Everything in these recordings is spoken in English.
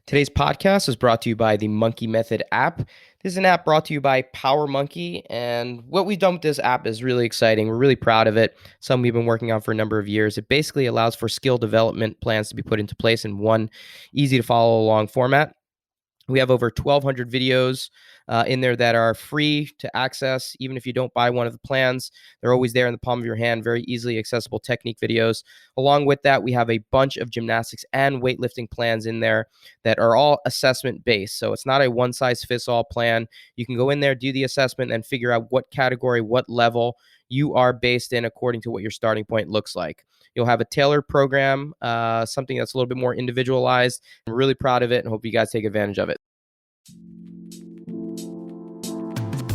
Today's podcast is brought to you by the Monkey Method app. This is an app brought to you by Power Monkey, and what we've done with this app is really exciting. We're really proud of it. Something we've been working on for a number of years. It basically allows for skill development plans to be put into place in one easy to follow along format. We have over 1,200 videos in there that are free to access. Even if you don't buy one of the plans, they're always there in the palm of your hand, very easily accessible technique videos. Along with that, we have a bunch of gymnastics and weightlifting plans in there that are all assessment based. So it's not a one size fits all plan. You can go in there, do the assessment, and figure out what category, what level you are based in according to what your starting point looks like. You'll have a tailored program, something that's a little bit more individualized. I'm really proud of it and hope you guys take advantage of it.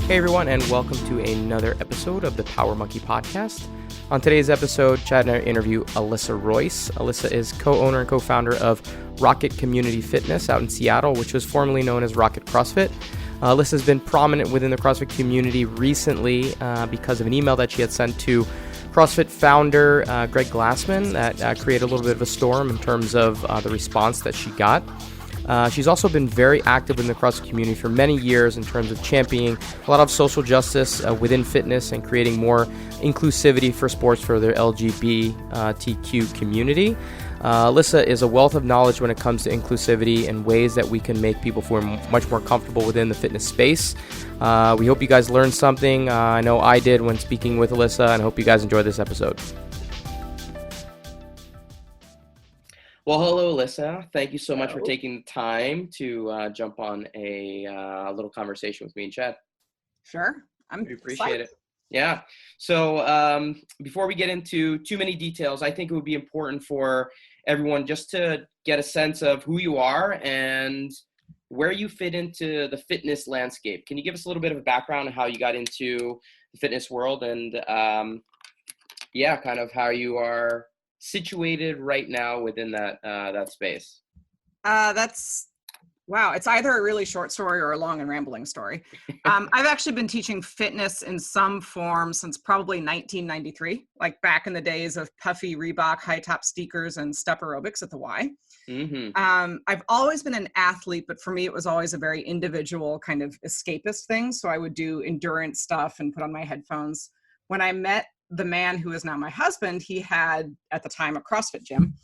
Hey everyone, and welcome to another episode of the Power Monkey Podcast. On today's episode, Chad and I interview Alyssa Royse. Alyssa is co-owner and co-founder of Rocket Community Fitness out in Seattle, which was formerly known as Rocket CrossFit. Alyssa has been prominent within the CrossFit community recently because of an email that she had sent to CrossFit founder Greg Glassman that created a little bit of a storm in terms of the response that she got. She's also been very active in the CrossFit community for many years in terms of championing a lot of social justice within fitness and creating more inclusivity for sports for the LGBTQ community. Alyssa is a wealth of knowledge when it comes to inclusivity and ways that we can make people feel much more comfortable within the fitness space. We hope you guys learned something. I know I did when speaking with Alyssa, and hope you guys enjoy this episode. Well, hello, Alyssa. Thank you so much for taking the time to jump on a little conversation with me and Chad. Sure. We appreciate it. Yeah. So before we get into too many details, I think it would be important for everyone just to get a sense of who you are and where you fit into the fitness landscape. Can you give us a little bit of a background on how you got into the fitness world and, kind of how you are situated right now within that space? Wow. It's either a really short story or a long and rambling story. I've actually been teaching fitness in some form since probably 1993, like back in the days of puffy Reebok high top sneakers and step aerobics at the Y. Mm-hmm. I've always been an athlete, but for me, it was always a very individual kind of escapist thing. So I would do endurance stuff and put on my headphones. When I met the man who is now my husband, he had at the time a CrossFit gym,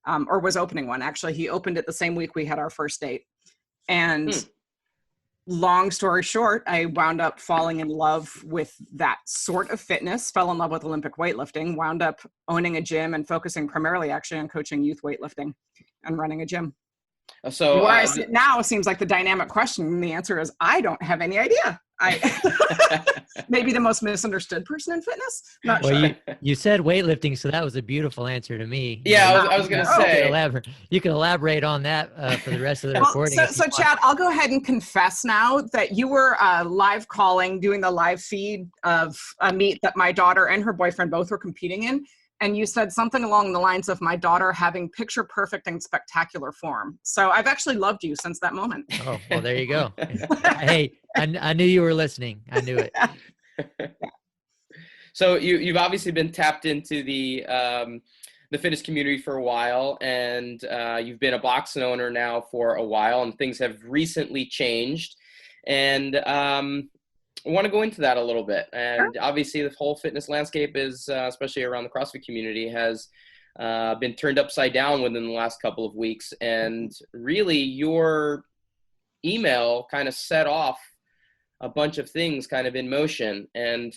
or was opening one. Actually, he opened it the same week we had our first date. And long story short, I wound up falling in love with that sort of fitness, fell in love with Olympic weightlifting, wound up owning a gym and focusing primarily actually on coaching youth weightlifting and running a gym. So where I sit now seems like the dynamic question. And the answer is, I don't have any idea. Maybe the most misunderstood person in fitness. Not sure. You said weightlifting, so that was a beautiful answer to me. Yeah, I was going to say. You can elaborate on that for the rest of the recording. So Chad, I'll go ahead and confess now that you were live calling, doing the live feed of a meet that my daughter and her boyfriend both were competing in. And you said something along the lines of my daughter having picture perfect and spectacular form. So I've actually loved you since that moment. Oh, well, there you go. Hey, I knew you were listening. I knew it. So you've obviously been tapped into the fitness community for a while, and you've been a box owner now for a while, and things have recently changed. And I want to go into that a little bit. And obviously the whole fitness landscape is, especially around the CrossFit community, has been turned upside down within the last couple of weeks. And really your email kind of set off a bunch of things kind of in motion. And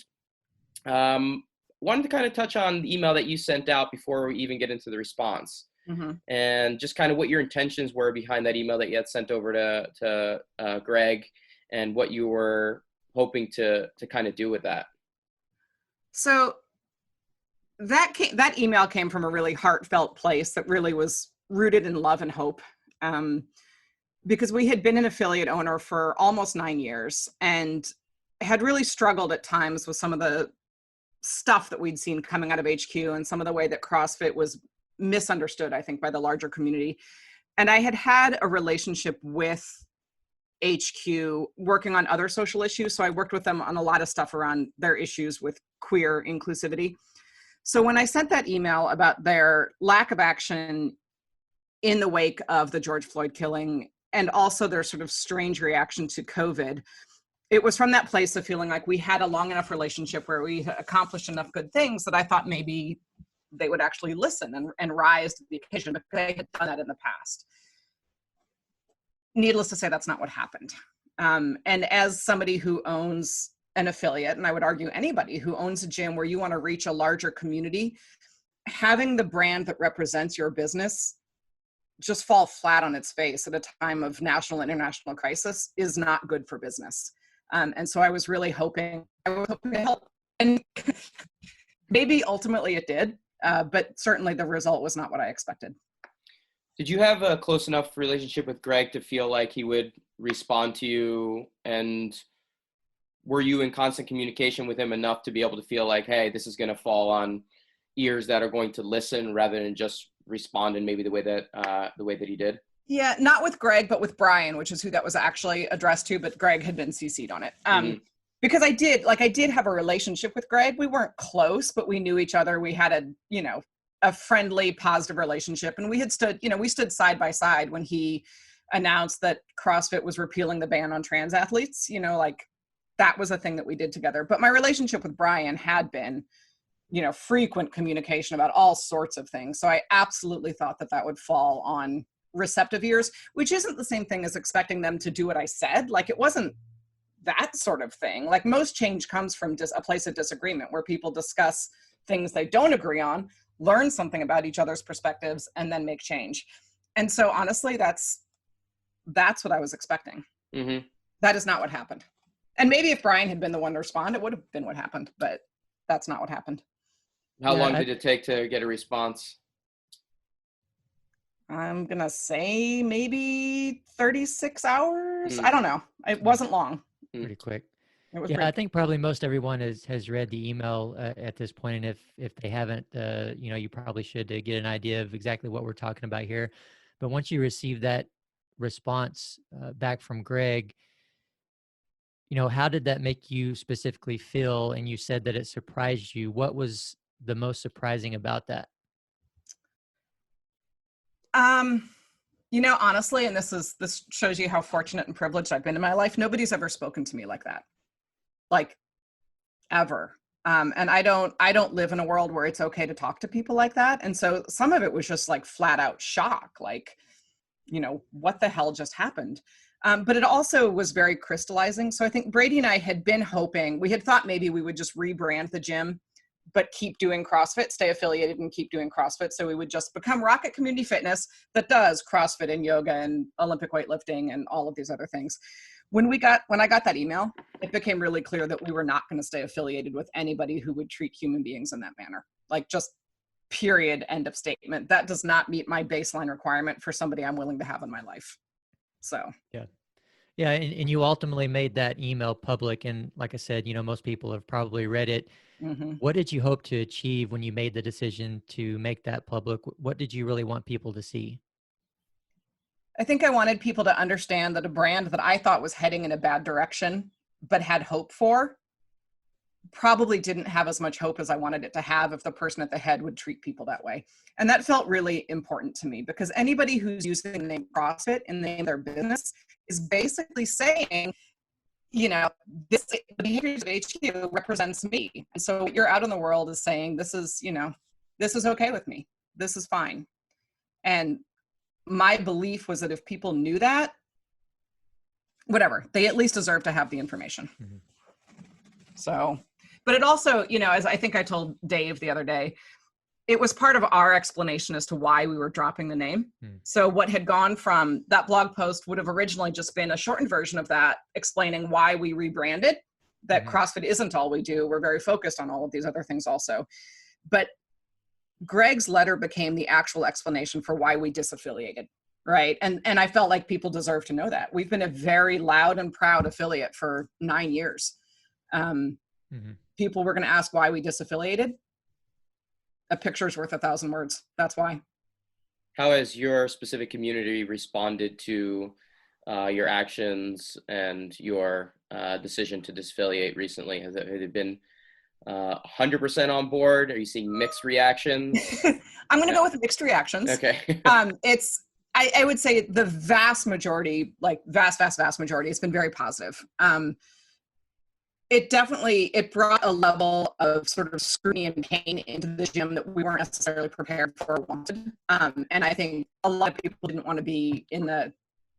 wanted to kind of touch on the email that you sent out before we even get into the response. Mm-hmm. And just kind of what your intentions were behind that email that you had sent over to Greg, and what you were hoping to kind of do with that. So that email came from a really heartfelt place that really was rooted in love and hope. Because we had been an affiliate owner for almost 9 years and had really struggled at times with some of the stuff that we'd seen coming out of HQ and some of the way that CrossFit was misunderstood, I think, by the larger community. And I had a relationship with HQ working on other social issues. So I worked with them on a lot of stuff around their issues with queer inclusivity. So when I sent that email about their lack of action in the wake of the George Floyd killing, and also their sort of strange reaction to COVID. It was from that place of feeling like we had a long enough relationship where we accomplished enough good things that I thought maybe they would actually listen and rise to the occasion, because they had done that in the past. Needless to say, that's not what happened. And as somebody who owns an affiliate, and I would argue anybody who owns a gym where you want to reach a larger community, having the brand that represents your business just fall flat on its face at a time of national and international crisis is not good for business. And so I was really hoping to help. And maybe ultimately it did, but certainly the result was not what I expected. Did you have a close enough relationship with Greg to feel like he would respond to you? And were you in constant communication with him enough to be able to feel like, hey, this is going to fall on ears that are going to listen rather than just respond in maybe the way that he did? Yeah, not with Greg, but with Brian, which is who that was actually addressed to, but Greg had been CC'd on it. Because I did have a relationship with Greg. We weren't close, but we knew each other. We had a friendly, positive relationship. And we stood side by side when he announced that CrossFit was repealing the ban on trans athletes. That was a thing that we did together. But my relationship with Brian had been, frequent communication about all sorts of things. So I absolutely thought that would fall on receptive ears, which isn't the same thing as expecting them to do what I said. It wasn't that sort of thing. Most change comes from a place of disagreement where people discuss things they don't agree on, learn something about each other's perspectives, and then make change. And so honestly, that's what I was expecting. Mm-hmm. That is not what happened. And maybe if Brian had been the one to respond, it would have been what happened, but that's not what happened. How long did it take to get a response? I'm going to say maybe 36 hours. I don't know. It wasn't long. Pretty quick. Yeah, I think probably most everyone has read the email at this point, and if they haven't, you probably should to get an idea of exactly what we're talking about here. But once you receive that response back from Greg, how did that make you specifically feel? And you said that it surprised you. What was the most surprising about that? Honestly, and this shows you how fortunate and privileged I've been in my life. Nobody's ever spoken to me like that, ever. And I don't live in a world where it's okay to talk to people like that. And so some of it was just flat out shock, what the hell just happened? But it also was very crystallizing. So I think Brady and I had been hoping, we had thought maybe we would just rebrand the gym, but keep doing CrossFit, stay affiliated and keep doing CrossFit. So we would just become Rocket Community Fitness that does CrossFit and yoga and Olympic weightlifting and all of these other things. When I got that email, it became really clear that we were not going to stay affiliated with anybody who would treat human beings in that manner. Just period, end of statement. That does not meet my baseline requirement for somebody I'm willing to have in my life. So. Yeah. And you ultimately made that email public. And like I said, most people have probably read it. Mm-hmm. What did you hope to achieve when you made the decision to make that public? What did you really want people to see? I think I wanted people to understand that a brand that I thought was heading in a bad direction, but had hope for, probably didn't have as much hope as I wanted it to have if the person at the head would treat people that way. And that felt really important to me, because anybody who's using the name CrossFit in the name of their business is basically saying, this behaviors of HQ represents me. And so what you're out in the world is saying, this is okay with me. This is fine. And my belief was that if people knew that, whatever, they at least deserve to have the information. Mm-hmm. So, but it also, as I think I told Dave the other day, it was part of our explanation as to why we were dropping the name. So what had gone from that blog post would have originally just been a shortened version of that, explaining why we rebranded, that CrossFit isn't all we do. We're very focused on all of these other things also. But Greg's letter became the actual explanation for why we disaffiliated, right? And I felt like people deserve to know that. We've been a very loud and proud affiliate for 9 years. People were going to ask why we disaffiliated. A picture's worth 1,000 words. That's why. How has your specific community responded to your actions and your decision to disaffiliate recently? Has it been 100% on board? Are you seeing mixed reactions? I'm going to go with mixed reactions. Okay. I would say the vast majority, like vast majority, it's been very positive. It brought a level of sort of scrutiny and pain into the gym that we weren't necessarily prepared for or wanted. And I think a lot of people didn't want to be in the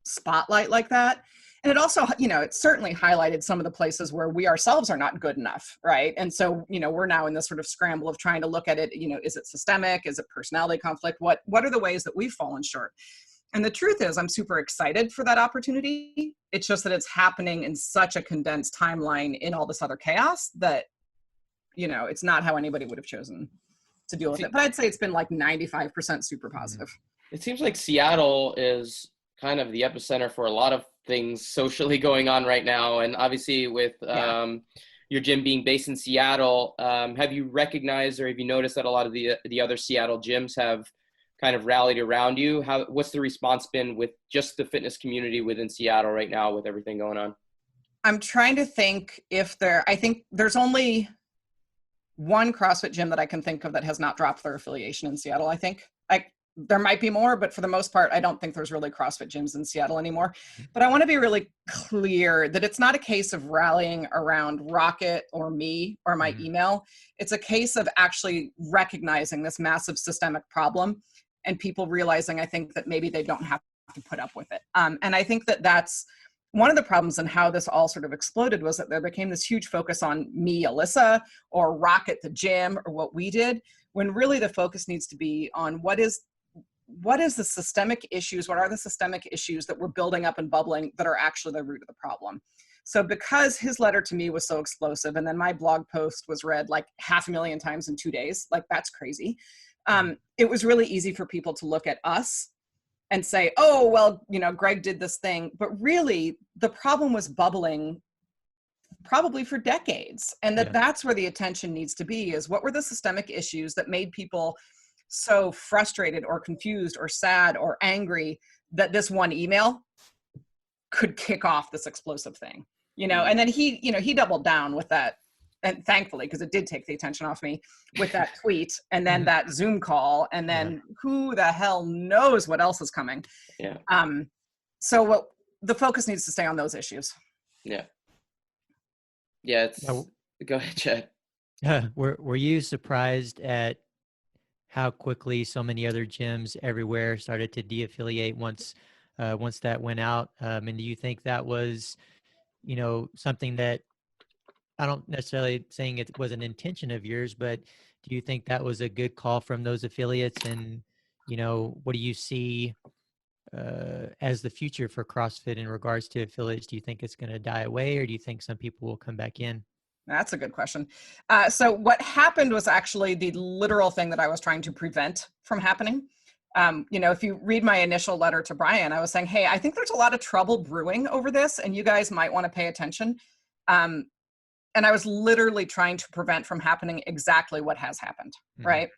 spotlight like that. And it also, it certainly highlighted some of the places where we ourselves are not good enough, right? And so, we're now in this sort of scramble of trying to look at it, is it systemic? Is it personality conflict? What are the ways that we've fallen short? And the truth is, I'm super excited for that opportunity. It's just that it's happening in such a condensed timeline in all this other chaos that, it's not how anybody would have chosen to deal with it. But I'd say it's been like 95% super positive. It seems like Seattle is kind of the epicenter for a lot of things socially going on right now. And obviously with your gym being based in Seattle, have you recognized or have you noticed that a lot of the other Seattle gyms have kind of rallied around you? What's the response been with just the fitness community within Seattle right now with everything going on? I'm trying to think I think there's only one CrossFit gym that I can think of that has not dropped their affiliation in Seattle. I think there might be more, but for the most part, I don't think there's really CrossFit gyms in Seattle anymore. But I want to be really clear that it's not a case of rallying around Rocket or me or my email. It's a case of actually recognizing this massive systemic problem and people realizing, I think, that maybe they don't have to put up with it. And I think that that's one of the problems and how this all sort of exploded was that there became this huge focus on me, Alyssa, or Rocket, the gym, or what we did, when really the focus needs to be on what are the systemic issues that we're building up and bubbling that are actually the root of the problem. So because his letter to me was so explosive, and then my blog post was read like 500,000 times in 2 days, like that's crazy. It was really easy for people to look at us and say, oh, well, Greg did this thing. But really, the problem was bubbling probably for decades. And that's where the attention needs to be, is what were the systemic issues that made people so frustrated or confused or sad or angry that this one email could kick off this explosive thing, and then he doubled down with that. And thankfully, because it did take the attention off me with that tweet and then that Zoom call, and then who the hell knows what else is coming. Yeah. So the focus needs to stay on those issues. Yeah. Yeah. Go ahead, Chad. Were you surprised at how quickly so many other gyms everywhere started to de-affiliate once that went out? And do you think that was, something that, I don't necessarily saying it was an intention of yours, but do you think that was a good call from those affiliates? And, what do you see as the future for CrossFit in regards to affiliates? Do you think it's going to die away, or do you think some people will come back in? That's a good question. So what happened was actually the literal thing that I was trying to prevent from happening. If you read my initial letter to Brian, I was saying, hey, I think there's a lot of trouble brewing over this, and you guys might want to pay attention. And I was literally trying to prevent from happening exactly what has happened, right?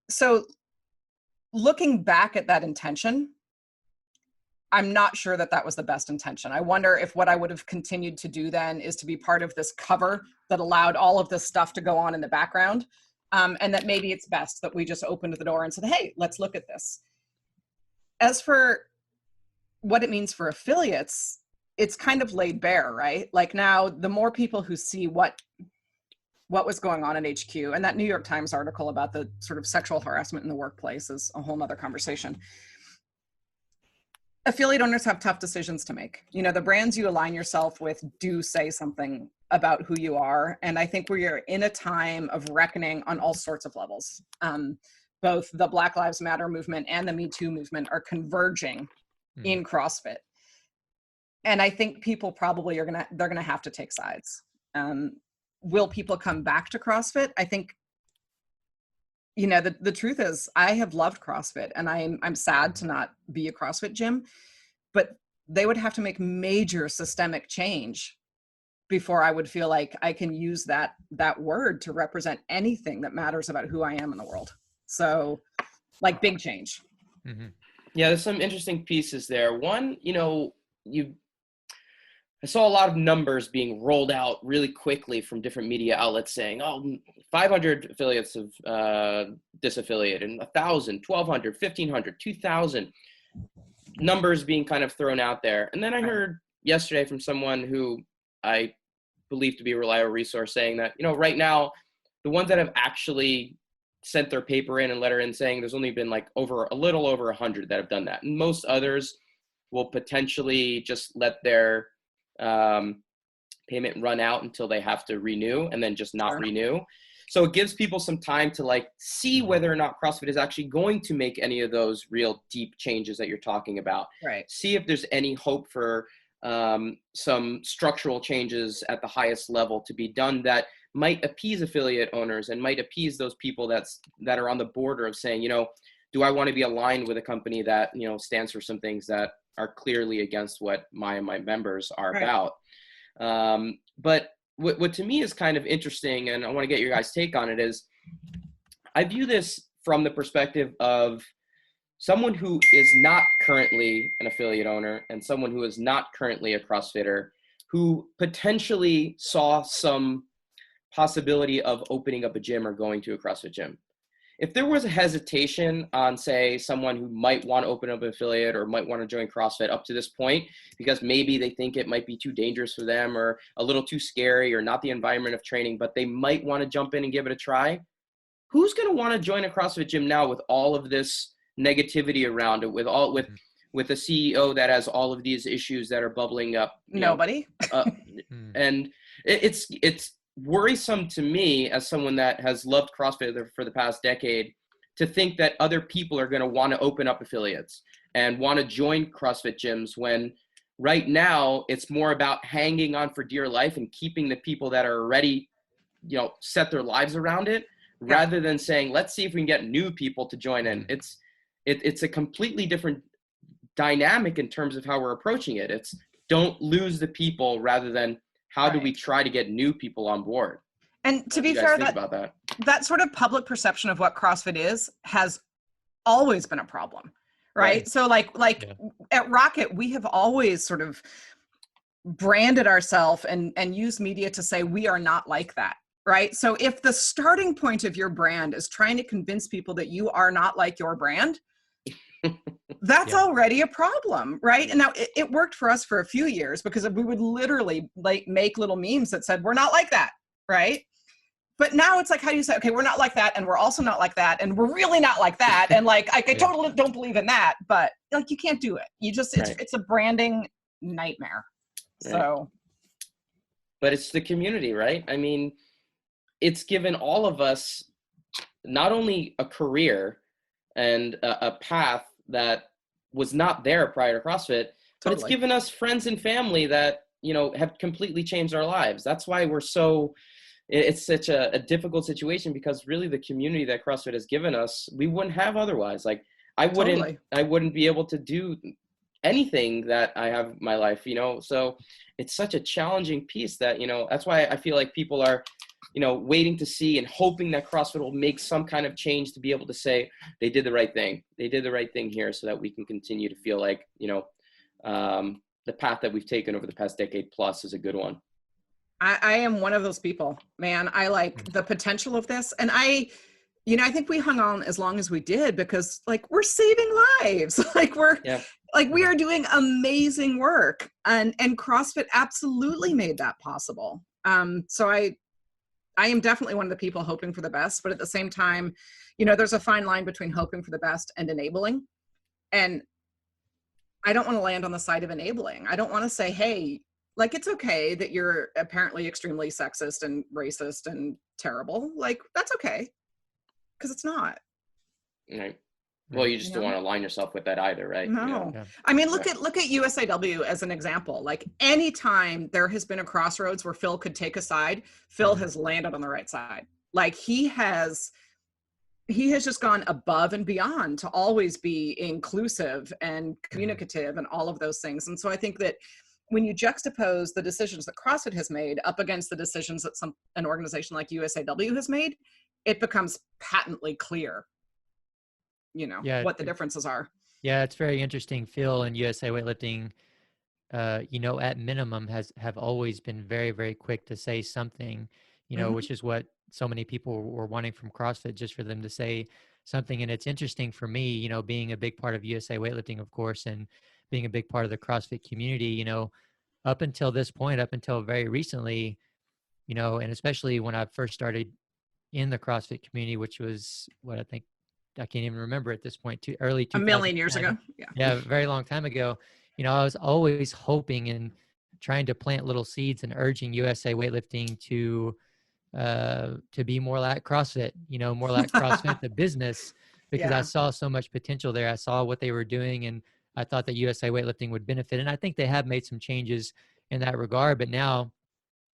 So looking back at that intention, I'm not sure that was the best intention. I wonder if what I would have continued to do then is to be part of this cover that allowed all of this stuff to go on in the background. And that maybe it's best that we just opened the door and said, hey, let's look at this. As for what it means for affiliates, it's kind of laid bare, right? Like now, the more people who see what was going on in HQ, and that New York Times article about the sort of sexual harassment in the workplace is a whole nother conversation. Affiliate owners have tough decisions to make. The brands you align yourself with do say something about who you are. And I think we are in a time of reckoning on all sorts of levels. Both the Black Lives Matter movement and the Me Too movement are converging in CrossFit. And I think people probably they're gonna have to take sides. Will people come back to CrossFit? I think, the truth is I have loved CrossFit, and I'm sad to not be a CrossFit gym, but they would have to make major systemic change before I would feel like I can use that word to represent anything that matters about who I am in the world. So like big change. Mm-hmm. Yeah, there's some interesting pieces there. One, I saw a lot of numbers being rolled out really quickly from different media outlets saying, 500 affiliates have disaffiliated, and 1,000, 1,200, 1,500, 2,000. numbers being kind of thrown out there. And then I Right. heard yesterday from someone who I believe to be a reliable resource saying that, right now, the ones that have actually sent their paper in and letter in saying there's only been like a little over 100 that have done that. And most others will potentially just let their payment run out until they have to renew and then just not Sure. renew. So it gives people some time to like see whether or not CrossFit is actually going to make any of those real deep changes that you're talking about. Right. See if there's any hope for some structural changes at the highest level to be done that might appease affiliate owners and might appease those people that are on the border of saying, do I want to be aligned with a company that, stands for some things that are clearly against what my members are Right. about. But what to me is kind of interesting, and I want to get your guys' take on it, is I view this from the perspective of someone who is not currently an affiliate owner and someone who is not currently a CrossFitter who potentially saw some possibility of opening up a gym or going to a CrossFit gym. If there was a hesitation on, say, someone who might want to open up an affiliate or might want to join CrossFit up to this point, because maybe they think it might be too dangerous for them or a little too scary or not the environment of training, but they might want to jump in and give it a try, who's going to want to join a CrossFit gym now with all of this negativity around it, with a CEO that has all of these issues that are bubbling up? Nobody. And it's worrisome to me as someone that has loved CrossFit for the past decade to think that other people are going to want to open up affiliates and want to join CrossFit gyms when right now it's more about hanging on for dear life and keeping the people that are already, set their lives around it, rather than saying, let's see if we can get new people to join in. It's a completely different dynamic in terms of how we're approaching it. It's don't lose the people rather than how do we try to get new people on board? And to be fair, that sort of public perception of what CrossFit is has always been a problem, right? So like at Rocket, we have always sort of branded ourselves and used media to say we are not like that, right? So if the starting point of your brand is trying to convince people that you are not like your brand, that's already a problem, right? And now it worked for us for a few years because we would literally like make little memes that said, we're not like that, right? But now it's like, how do you say, okay, we're not like that, and we're also not like that, and we're really not like that, and like, I totally don't believe in that, but like, you can't do it. You just, it's a branding nightmare. So. But it's the community, right? I mean, it's given all of us not only a career and a path that was not there prior to CrossFit, but it's given us friends and family that, have completely changed our lives. That's why it's such a difficult situation, because really the community that CrossFit has given us, we wouldn't have otherwise. Like I wouldn't be able to do anything that I have in my life, so it's such a challenging piece that, that's why I feel like people are, waiting to see and hoping that CrossFit will make some kind of change to be able to say they did the right thing. They did the right thing here, so that we can continue to feel like, the path that we've taken over the past decade plus is a good one. I am one of those people, man. I like the potential of this. And I think we hung on as long as we did because like we're saving lives. Like we are doing amazing work, and CrossFit absolutely made that possible. So I am definitely one of the people hoping for the best, but at the same time, there's a fine line between hoping for the best and enabling. And I don't want to land on the side of enabling. I don't want to say, hey, like, it's okay that you're apparently extremely sexist and racist and terrible. Like, that's okay. Because it's not. Right. Well, you just don't want to align yourself with that either, right? No. I mean, look at USAW as an example. Like, anytime there has been a crossroads where Phil could take a side, Phil has landed on the right side. Like, he has just gone above and beyond to always be inclusive and communicative and all of those things. And so I think that when you juxtapose the decisions that CrossFit has made up against the decisions that an organization like USAW has made, it becomes patently clear, what the differences are. Yeah, it's very interesting. Phil and USA Weightlifting, at minimum have always been very, very quick to say something, which is what so many people were wanting from CrossFit, just for them to say something. And it's interesting for me, you know, being a big part of USA Weightlifting, of course, and being a big part of the CrossFit community, you know, up until this point, up until very recently, you know, and especially when I first started in the CrossFit community, which was what I can't even remember at this point, early A million years 2010. ago. Yeah. Yeah, a very long time ago. You know, I was always hoping and trying to plant little seeds and urging USA Weightlifting to be more like CrossFit, you know, more like CrossFit, the business, because I Yeah. saw so much potential there. I saw what they were doing, and I thought that USA Weightlifting would benefit. And I think they have made some changes in that regard. But now,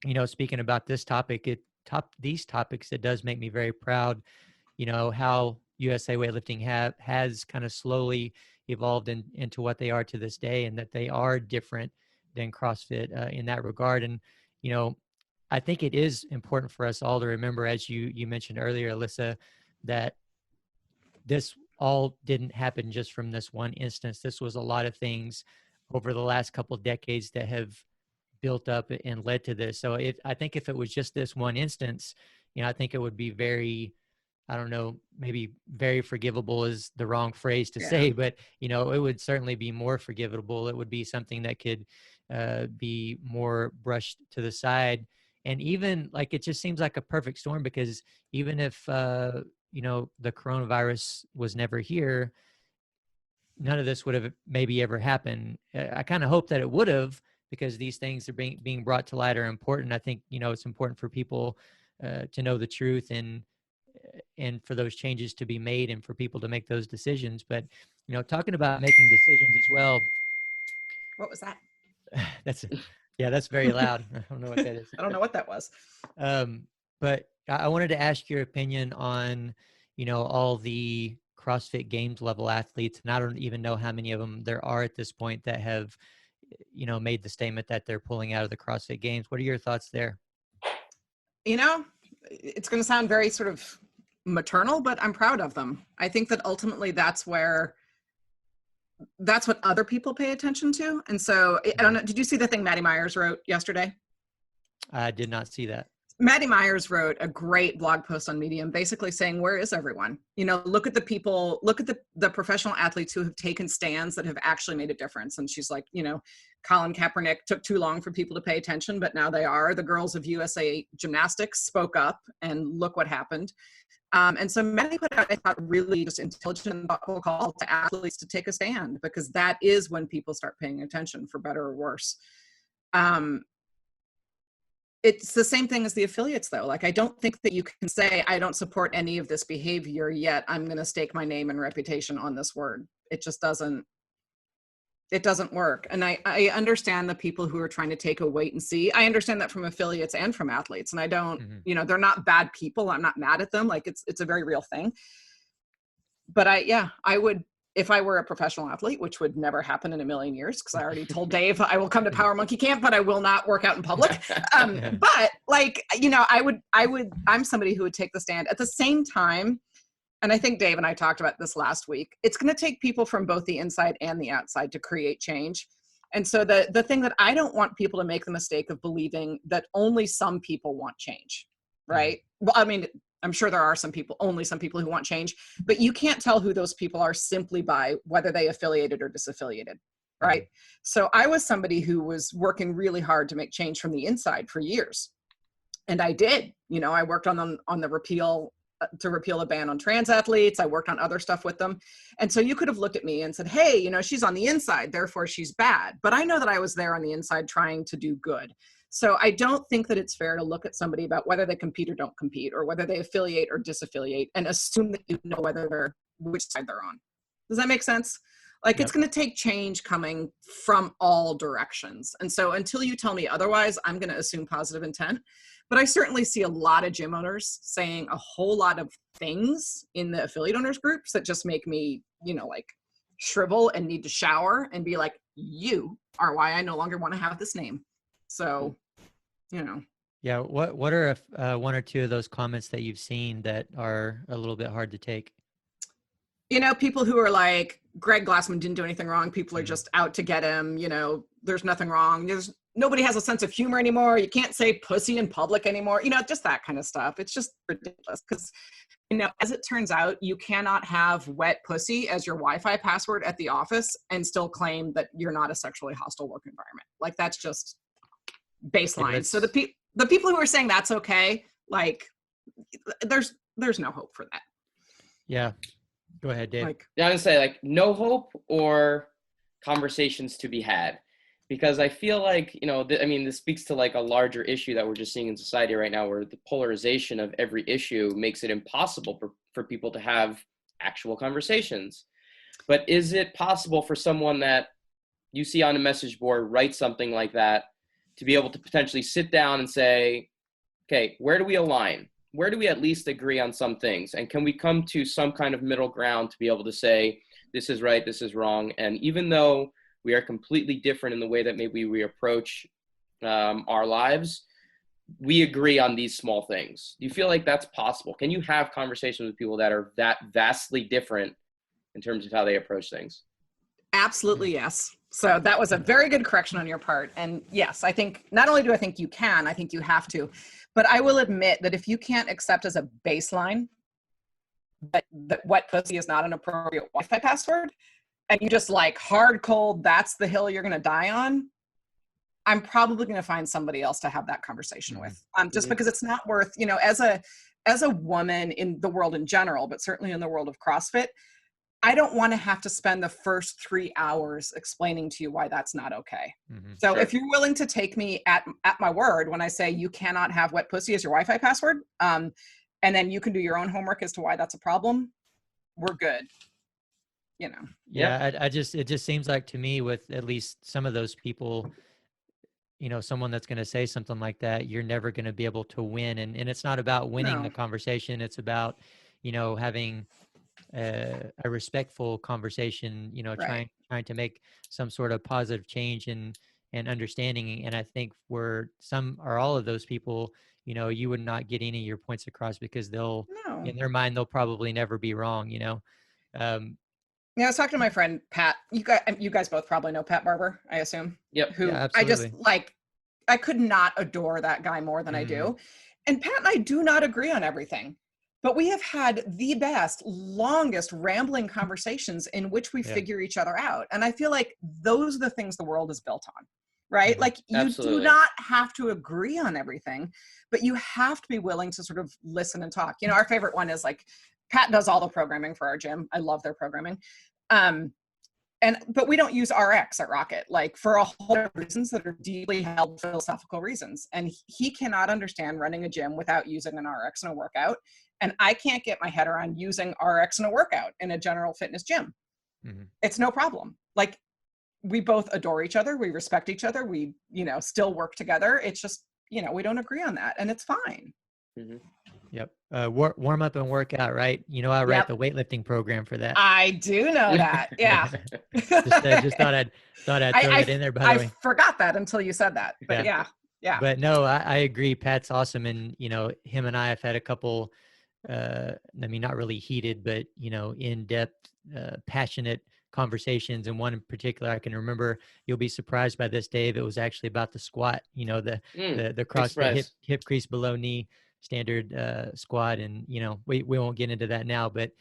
you know, speaking about this topic, these topics, it does make me very proud, you know, how USA Weightlifting has kind of slowly evolved into what they are to this day, and that they are different than CrossFit in that regard. And, you know, I think it is important for us all to remember, as you mentioned earlier, Alyssa, that this all didn't happen just from this one instance. This was a lot of things over the last couple of decades that have built up and led to this. So I think if it was just this one instance, you know, I think it would be very, I don't know, maybe very forgivable is the wrong phrase to say, but, you know, it would certainly be more forgivable. It would be something that could be more brushed to the side. And even like, it just seems like a perfect storm, because even if, you know, the coronavirus was never here, none of this would have maybe ever happened. I kind of hope that it would have, because these things are being brought to light are important. I think, you know, it's important for people to know the truth, and for those changes to be made, and for people to make those decisions. But, you know, talking about making decisions as well. What was that? That's very loud. I don't know what that is. I don't know what that was. But I wanted to ask your opinion on, you know, all the CrossFit Games level athletes, and I don't even know how many of them there are at this point that have, you know, made the statement that they're pulling out of the CrossFit Games. What are your thoughts there? You know, it's going to sound very sort of maternal, but I'm proud of them. I think that ultimately that's what other people pay attention to. And so I don't know, did you see the thing Maddie Myers wrote yesterday? I did not see that. Maddie Myers wrote a great blog post on Medium, basically saying, where is everyone? You know, look at the people, look at the professional athletes who have taken stands that have actually made a difference. And she's like, you know, Colin Kaepernick took too long for people to pay attention, but now they are. The girls of USA Gymnastics spoke up, and look what happened. And so Maddie put out, I thought, really just intelligent and thoughtful call to athletes to take a stand, because that is when people start paying attention, for better or worse. It's the same thing as the affiliates, though. Like, I don't think that you can say, I don't support any of this behavior, yet I'm going to stake my name and reputation on this word. It just doesn't work. And I understand the people who are trying to take a wait and see. I understand that from affiliates and from athletes. And I don't, you know, they're not bad people. I'm not mad at them. Like, it's a very real thing. But I would, if I were a professional athlete, which would never happen in a million years, because I already told Dave I will come to Power Monkey Camp, but I will not work out in public. But like, you know, I'm somebody who would take the stand. At the same time, and I think Dave and I talked about this last week, it's going to take people from both the inside and the outside to create change. And so the thing that I don't want people to make the mistake of believing that only some people want change, right? Well, I mean, I'm sure there are only some people who want change, but you can't tell who those people are simply by whether they affiliated or disaffiliated, right? So I was somebody who was working really hard to make change from the inside for years. And I did, you know, I worked on the repeal a ban on trans athletes. I worked on other stuff with them. And so you could have looked at me and said, hey, you know, she's on the inside, therefore she's bad. But I know that I was there on the inside trying to do good. So I don't think that it's fair to look at somebody about whether they compete or don't compete, or whether they affiliate or disaffiliate, and assume that you know which side they're on. Does that make sense? Like, It's going to take change coming from all directions. And so until you tell me otherwise, I'm going to assume positive intent. But I certainly see a lot of gym owners saying a whole lot of things in the affiliate owners groups that just make me, you know, like shrivel and need to shower and be like, you are why I no longer want to have this name. So, you know. Yeah. What are one or two of those comments that you've seen that are a little bit hard to take? You know, people who are like, Greg Glassman didn't do anything wrong. People are just out to get him. You know, there's nothing wrong. nobody has a sense of humor anymore. You can't say pussy in public anymore. Just that kind of stuff. It's just ridiculous because, as it turns out, you cannot have wet pussy as your Wi-Fi password at the office and still claim that you're not a sexually hostile work environment. Like, that's just baseline. Yeah, so the people who are saying that's okay, like, there's no hope for that. Yeah. Go ahead, Dave. Yeah, I'm gonna say, like, no hope or conversations to be had, because I feel like, this speaks to like a larger issue that we're just seeing in society right now, where the polarization of every issue makes it impossible for people to have actual conversations. But is it possible for someone that you see on a message board write something like that to be able to potentially sit down and say, okay, where do we align? Where do we at least agree on some things? And can we come to some kind of middle ground to be able to say, this is right, this is wrong? And even though we are completely different in the way that maybe we approach our lives, we agree on these small things. Do you feel like that's possible? Can you have conversations with people that are that vastly different in terms of how they approach things? Absolutely, yes. So that was a very good correction on your part. And yes, I think not only do I think you can, I think you have to. But I will admit that if you can't accept as a baseline that wet pussy is not an appropriate Wi-Fi password, and you just like hard cold, that's the hill you're going to die on, I'm probably going to find somebody else to have that conversation with. Just because it's not worth, as a woman in the world in general, but certainly in the world of CrossFit, I don't want to have to spend the first 3 hours explaining to you why that's not okay. So if you're willing to take me at my word when I say you cannot have wet pussy as your Wi-Fi password, and then you can do your own homework as to why that's a problem, we're good. Yeah, it just seems like to me, with at least some of those people, someone that's going to say something like that, you're never going to be able to win. And it's not about winning the conversation. It's about, having a respectful conversation, Right. trying to make some sort of positive change and understanding. And I think for some or all of those people, you would not get any of your points across because in their mind, they'll probably never be wrong, I was talking to my friend Pat. You guys both probably know Pat Barber, I assume. Yep. Who Yeah, I just absolutely. I could not adore that guy more than I do. And Pat and I do not agree on everything, but we have had the best, longest rambling conversations in which we figure each other out. And I feel like those are the things the world is built on, right? Like you do not have to agree on everything, but you have to be willing to sort of listen and talk. Our favorite one is like, Pat does all the programming for our gym. I love their programming. But we don't use RX at Rocket, like for a whole lot of reasons that are deeply held philosophical reasons. And he cannot understand running a gym without using an RX in a workout. And I can't get my head around using RX in a workout in a general fitness gym. It's no problem. Like, we both adore each other. We respect each other. We, still work together. It's just, we don't agree on that, and it's fine. Yep. Warm up and work out, right? I write the weightlifting program for that. I do know that. Yeah. just thought I'd throw that in there. By the way, I forgot that until you said that. But yeah. But no, I agree. Pat's awesome, and him and I have had a couple. Not really heated, but in-depth, passionate conversations. And one in particular, I can remember. You'll be surprised by this, Dave. It was actually about the squat. The cross, the hip crease below knee standard squat, and we won't get into that now, but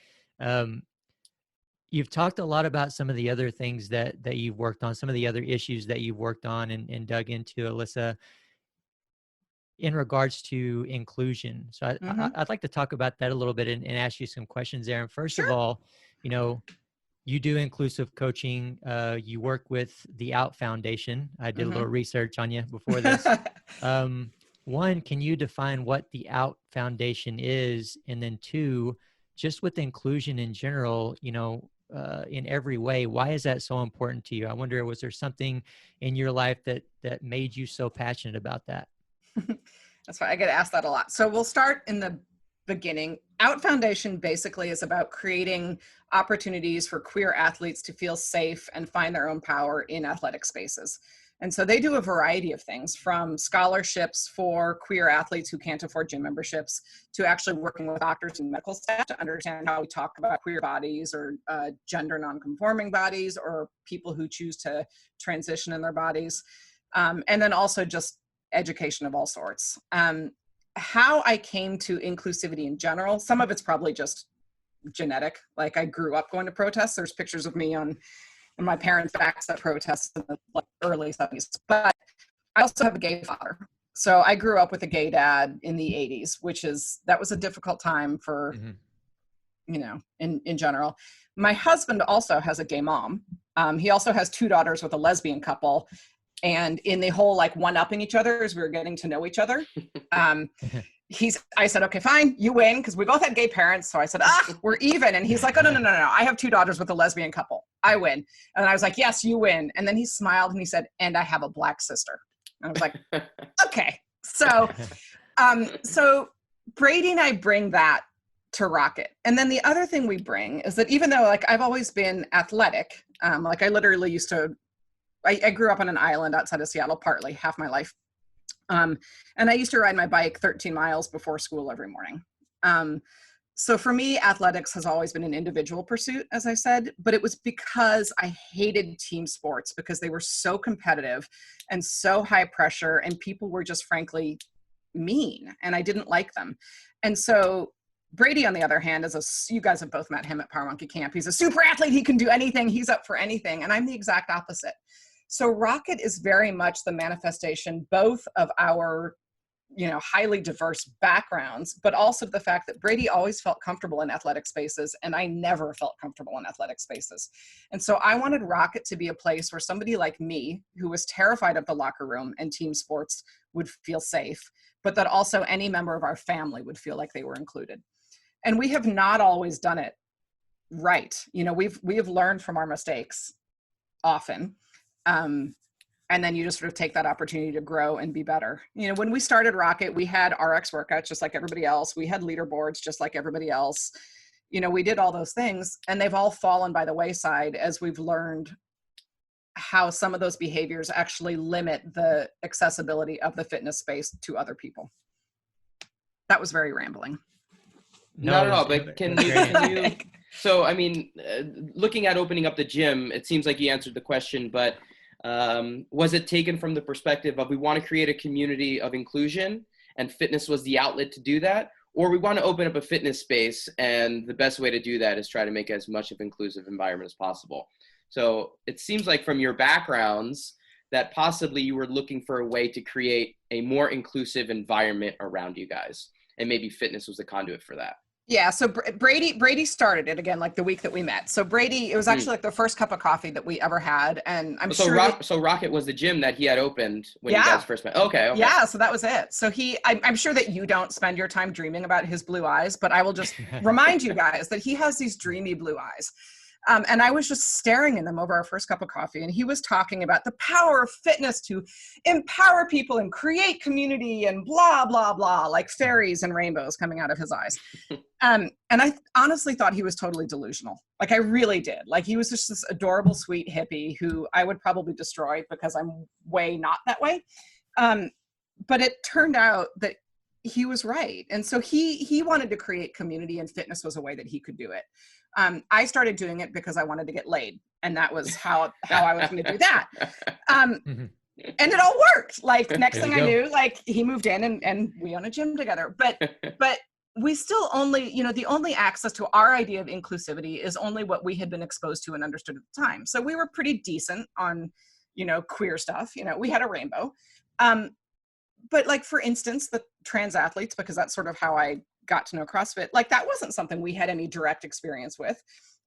you've talked a lot about some of the other things that you've worked on, some of the other issues that you've worked on and dug into, Alyssa, in regards to inclusion. So I'd like to talk about that a little bit and ask you some questions there. And first of all, you do inclusive coaching. You work with the Out Foundation. I did a little research on you before this. One, can you define what the Out Foundation is? And then two, just with inclusion in general, in every way, why is that so important to you? I wonder, was there something in your life that made you so passionate about that? That's why I get asked that a lot. So we'll start in the beginning. Out Foundation basically is about creating opportunities for queer athletes to feel safe and find their own power in athletic spaces. And so they do a variety of things, from scholarships for queer athletes who can't afford gym memberships to actually working with doctors and medical staff to understand how we talk about queer bodies or gender nonconforming bodies or people who choose to transition in their bodies. And then also just education of all sorts. How I came to inclusivity in general, some of it's probably just genetic. Like I grew up going to protests. There's pictures of me on my parents' backs at protests in the early 70s. But I also have a gay father. So I grew up with a gay dad in the 80s, that was a difficult time for, in general. My husband also has a gay mom. He also has 2 daughters with a lesbian couple. And in the whole one-upping each other as we were getting to know each other, I said, okay, fine, you win, because we both had gay parents. So I said, we're even. And he's like, oh, no. I have 2 daughters with a lesbian couple. I win. And I was like, yes, you win. And then he smiled and he said, and I have a black sister. And I was like, okay. So, so Brady and I bring that to Rocket. And then the other thing we bring is that even though I've always been athletic, I literally I grew up on an island outside of Seattle, partly half my life. And I used to ride my bike 13 miles before school every morning. So for me, athletics has always been an individual pursuit, as I said, but it was because I hated team sports because they were so competitive and so high pressure, and people were just frankly mean, and I didn't like them. And so Brady, on the other hand, you guys have both met him at Power Monkey Camp. He's a super athlete. He can do anything. He's up for anything. And I'm the exact opposite. So Rocket is very much the manifestation both of our, highly diverse backgrounds, but also the fact that Brady always felt comfortable in athletic spaces, and I never felt comfortable in athletic spaces. And so I wanted Rocket to be a place where somebody like me, who was terrified of the locker room and team sports, would feel safe, but that also any member of our family would feel like they were included. And we have not always done it right. We have learned from our mistakes often. And then you just sort of take that opportunity to grow and be better. When we started Rocket, we had RX workouts just like everybody else. We had leaderboards just like everybody else. We did all those things, and they've all fallen by the wayside as we've learned how some of those behaviors actually limit the accessibility of the fitness space to other people. That was very rambling. Not at all, but can you so, looking at opening up the gym, it seems like you answered the question, but was it taken from the perspective of we want to create a community of inclusion and fitness was the outlet to do that? Or we want to open up a fitness space and the best way to do that is try to make as much of an inclusive environment as possible? So it seems like from your backgrounds that possibly you were looking for a way to create a more inclusive environment around you guys. And maybe fitness was the conduit for that. Yeah, so Brady started it again, the week that we met. So Brady, it was actually the first cup of coffee that we ever had, and so Rocket was the gym that he had opened when you guys first met. Okay. Yeah, so that was it. So I'm sure that you don't spend your time dreaming about his blue eyes, but I will just remind you guys that he has these dreamy blue eyes. And I was just staring at them over our first cup of coffee, and he was talking about the power of fitness to empower people and create community and blah, blah, blah, like fairies and rainbows coming out of his eyes. And I honestly thought he was totally delusional. I really did. He was just this adorable, sweet hippie who I would probably destroy because I'm way not that way. But it turned out that he was right. And so he wanted to create community, and fitness was a way that he could do it. I started doing it because I wanted to get laid, and that was how I was going to do that. And it all worked. Next thing I knew, he moved in and we own a gym together. But we still only, the only access to our idea of inclusivity is only what we had been exposed to and understood at the time. So we were pretty decent on, queer stuff. We had a rainbow. But for instance, the trans athletes, because that's sort of how I got to know CrossFit, that wasn't something we had any direct experience with.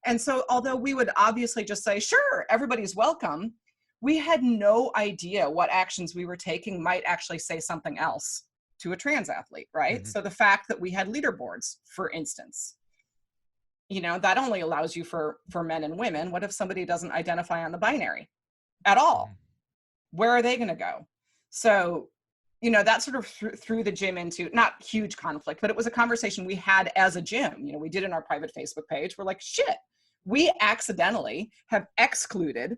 And so although we would obviously just say, sure, everybody's welcome, we had no idea what actions we were taking might actually say something else to a trans athlete, right? Mm-hmm. So the fact that we had leaderboards, for instance, that only allows you for men and women. What if somebody doesn't identify on the binary at all? Where are they going to go? So that sort of threw the gym into not huge conflict, but it was a conversation we had as a gym. We did in our private Facebook page. We're like, shit, we accidentally have excluded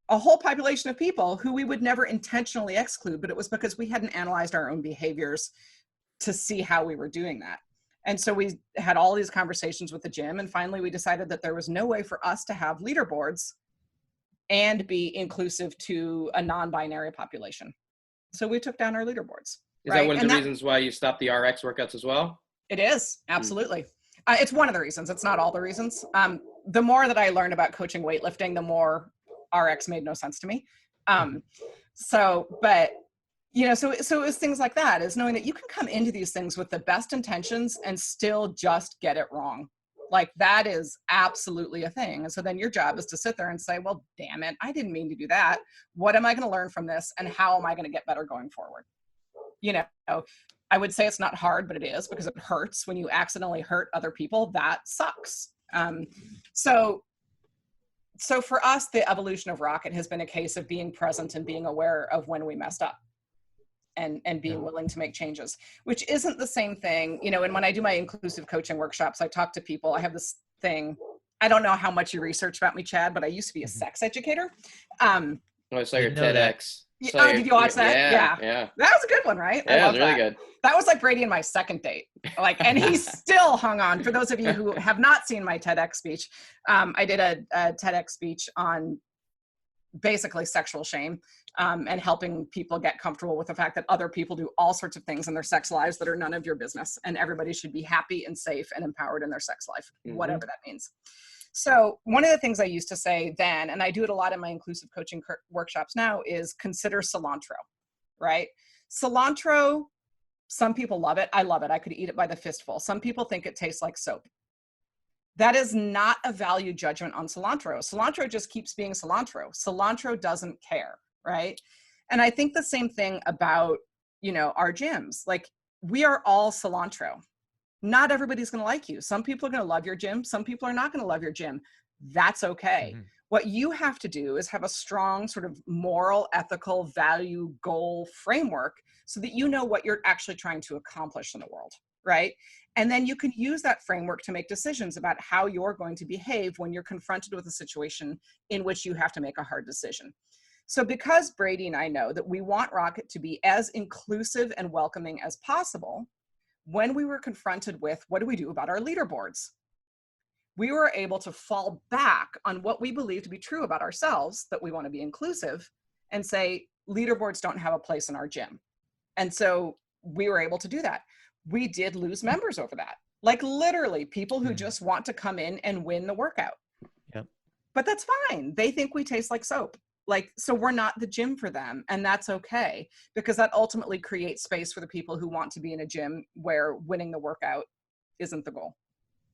a whole population of people who we would never intentionally exclude, but it was because we hadn't analyzed our own behaviors to see how we were doing that. And so we had all these conversations with the gym, and finally we decided that there was no way for us to have leaderboards and be inclusive to a non-binary population. So we took down our leaderboards. Is that one of the reasons why you stopped the RX workouts as well? It is, absolutely. It's one of the reasons. It's not all the reasons. The more that I learned about coaching weightlifting, the more RX made no sense to me. But so it was things like that, is knowing that you can come into these things with the best intentions and still just get it wrong. Like, that is absolutely a thing. And so then your job is to sit there and say, well, damn it, I didn't mean to do that. What am I going to learn from this? And how am I going to get better going forward? I would say it's not hard, but it is, because it hurts when you accidentally hurt other people. That sucks. So for us, the evolution of Rocket has been a case of being present and being aware of when we messed up, and being willing to make changes, which isn't the same thing. And when I do my inclusive coaching workshops, I talk to people. I have this thing. I don't know how much you research about me, Chad, but I used to be a sex educator. I saw your TEDx. Did you watch that? Yeah. That was a good one, right? Yeah, it was really good. That was like Brady and my second date. And he still hung on. For those of you who have not seen my TEDx speech, I did a TEDx speech on basically sexual shame, and helping people get comfortable with the fact that other people do all sorts of things in their sex lives that are none of your business, and everybody should be happy and safe and empowered in their sex life, whatever that means. So one of the things I used to say then, and I do it a lot in my inclusive coaching workshops now, is consider cilantro, right? Cilantro, some people love it. I love it. I could eat it by the fistful. Some people think it tastes like soap. That is not a value judgment on cilantro. Cilantro just keeps being cilantro. Cilantro doesn't care, right? And I think the same thing about, our gyms. Like, we are all cilantro. Not everybody's going to like you. Some people are going to love your gym. Some people are not going to love your gym. That's okay. What you have to do is have a strong sort of moral, ethical, value, goal framework, so that you know what you're actually trying to accomplish in the world, right? And then you can use that framework to make decisions about how you're going to behave when you're confronted with a situation in which you have to make a hard decision. So because Brady and I know that we want Rocket to be as inclusive and welcoming as possible, when we were confronted with, what do we do about our leaderboards? We were able to fall back on what we believe to be true about ourselves, that we want to be inclusive, and say, leaderboards don't have a place in our gym. And so we were able to do that. We did lose members over that. Like, literally people who just want to come in and win the workout. Yep. But that's fine. They think we taste like soap. So we're not the gym for them. And that's okay, because that ultimately creates space for the people who want to be in a gym where winning the workout isn't the goal.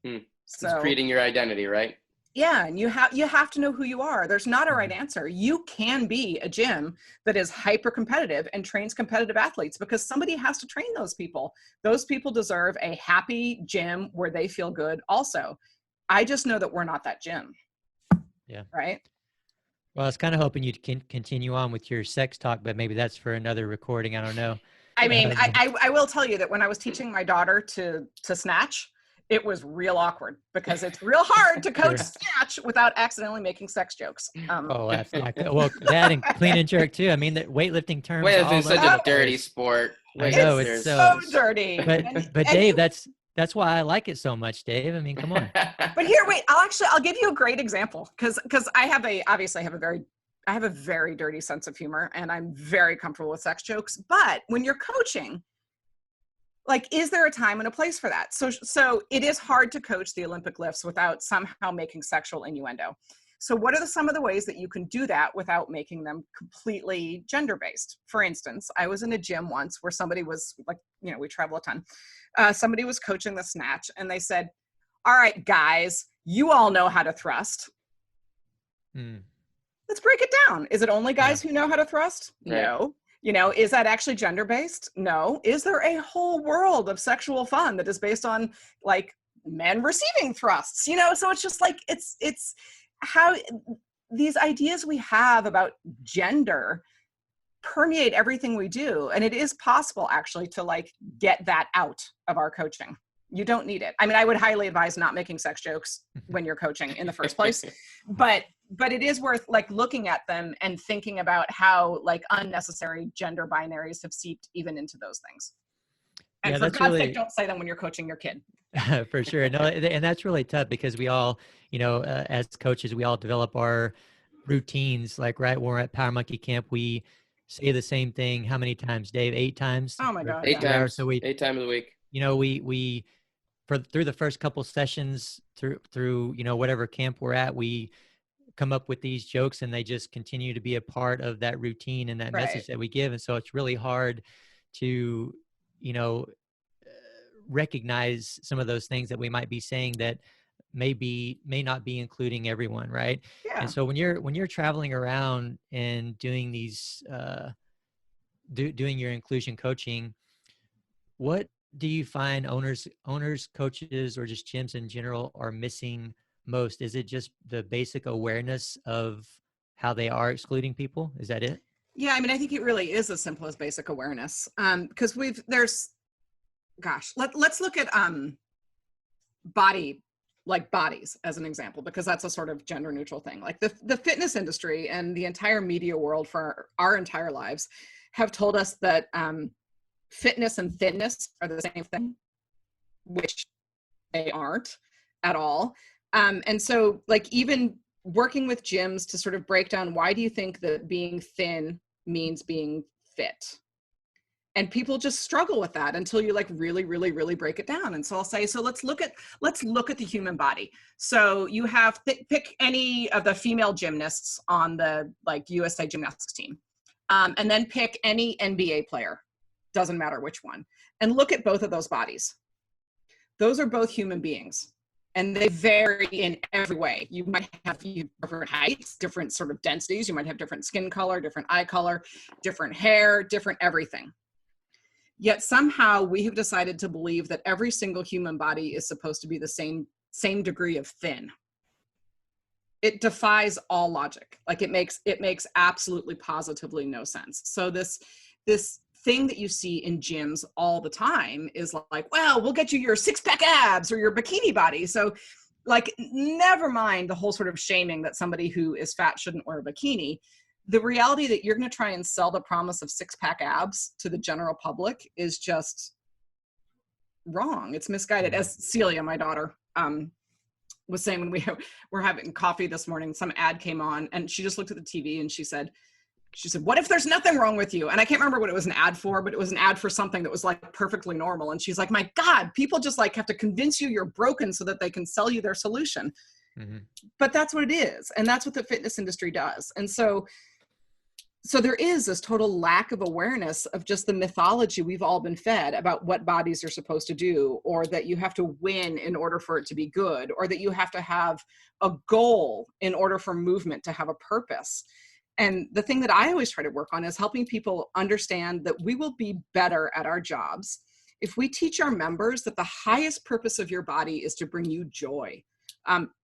So it's creating your identity, right? Yeah. And you have to know who you are. There's not a right answer. You can be a gym that is hyper competitive and trains competitive athletes, because somebody has to train those people. Those people deserve a happy gym where they feel good also. I just know that we're not that gym. Yeah. Right. Well, I was kind of hoping you'd continue on with your sex talk, but maybe that's for another recording. I don't know. I mean, I will tell you that when I was teaching my daughter to snatch, it was real awkward, because it's real hard to coach snatch without accidentally making sex jokes. Absolutely. Well, that and clean and jerk too. I mean, the weightlifting terms. Weightlifting is such a dirty sport. I know, it's so dirty. But Dave, that's why I like it so much, Dave. I mean, come on. But here, wait, I'll give you a great example, because I have a very dirty sense of humor, and I'm very comfortable with sex jokes. But when you're coaching, like, is there a time and a place for that? So it is hard to coach the Olympic lifts without somehow making sexual innuendo. So what are some of the ways that you can do that without making them completely gender-based? For instance, I was in a gym once where somebody was like, we travel a ton. Somebody was coaching the snatch, and they said, all right, guys, you all know how to thrust. Let's break it down. Is it only guys who know how to thrust? Right. No. Is that actually gender-based? No. Is there a whole world of sexual fun that is based on, like, men receiving thrusts? So it's just like, it's how these ideas we have about gender permeate everything we do. And it is possible, actually, to, like, get that out of our coaching. You don't need it. I mean, I would highly advise not making sex jokes when you're coaching in the first place, but it is worth, like, looking at them and thinking about how, like, unnecessary gender binaries have seeped even into those things. And for God's sake, don't say them when you're coaching your kid. For sure. No, and that's really tough, because we all, as coaches, we all develop our routines, like, right, when we're at Power Monkey Camp, we say the same thing how many times, Dave? 8 times? Oh my God, Eight yeah. times. So we, 8 times a week. you know, we through the first couple sessions through you know, whatever camp we're at, we come up with these jokes, and they just continue to be a part of that routine and that Right. message that we give. And so it's really hard to, you know, recognize some of those things that we might be saying that may not be including everyone, right? Yeah. And so when you're traveling around and doing these doing your inclusion coaching, what do you find owners, coaches, or just gyms in general are missing most? Is it just the basic awareness of how they are excluding people? Is that it? Yeah, I mean, I think it really is as simple as basic awareness. Because let's look at bodies as an example, because that's a sort of gender neutral thing. Like the fitness industry and the entire media world for our entire lives have told us that fitness and thinness are the same thing, which they aren't at all. And so, like, even working with gyms to sort of break down, why do you think that being thin means being fit? And people just struggle with that until you like really, really, really break it down. And so I'll say, so let's look at the human body. So you have pick any of the female gymnasts on the like USA gymnastics team, and then pick any NBA player, doesn't matter which one, and look at both of those bodies. Those are both human beings, and they vary in every way. You might have different heights, different sort of densities. You might have different skin color, different eye color, different hair, different everything. Yet somehow we have decided to believe that every single human body is supposed to be the same degree of thin. It defies all logic. Like it makes absolutely positively no sense. So this thing that you see in gyms all the time is like, well, we'll get you your 6-pack abs or your bikini body. So like, never mind the whole sort of shaming that somebody who is fat shouldn't wear a bikini. The reality that you're going to try and sell the promise of 6-pack abs to the general public is just wrong. It's misguided. As Celia, my daughter, was saying when we were having coffee this morning, some ad came on and she just looked at the TV and she said, what if there's nothing wrong with you? And I can't remember what it was an ad for, but it was an ad for something that was like perfectly normal. And she's like, my God, people just like have to convince you you're broken so that they can sell you their solution. Mm-hmm. But that's what it is. And that's what the fitness industry does. And so there is this total lack of awareness of just the mythology we've all been fed about what bodies are supposed to do, or that you have to win in order for it to be good, or that you have to have a goal in order for movement to have a purpose. And the thing that I always try to work on is helping people understand that we will be better at our jobs if we teach our members that the highest purpose of your body is to bring you joy.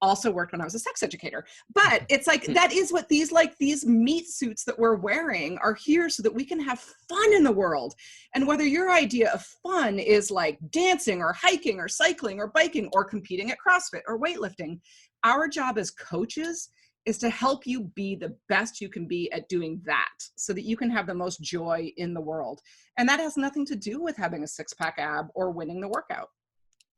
Also worked when I was a sex educator, but it's like, that is what these meat suits that we're wearing are here so that we can have fun in the world. And whether your idea of fun is like dancing or hiking or cycling or biking or competing at CrossFit or weightlifting, our job as coaches is to help you be the best you can be at doing that so that you can have the most joy in the world. And that has nothing to do with having a 6-pack ab or winning the workout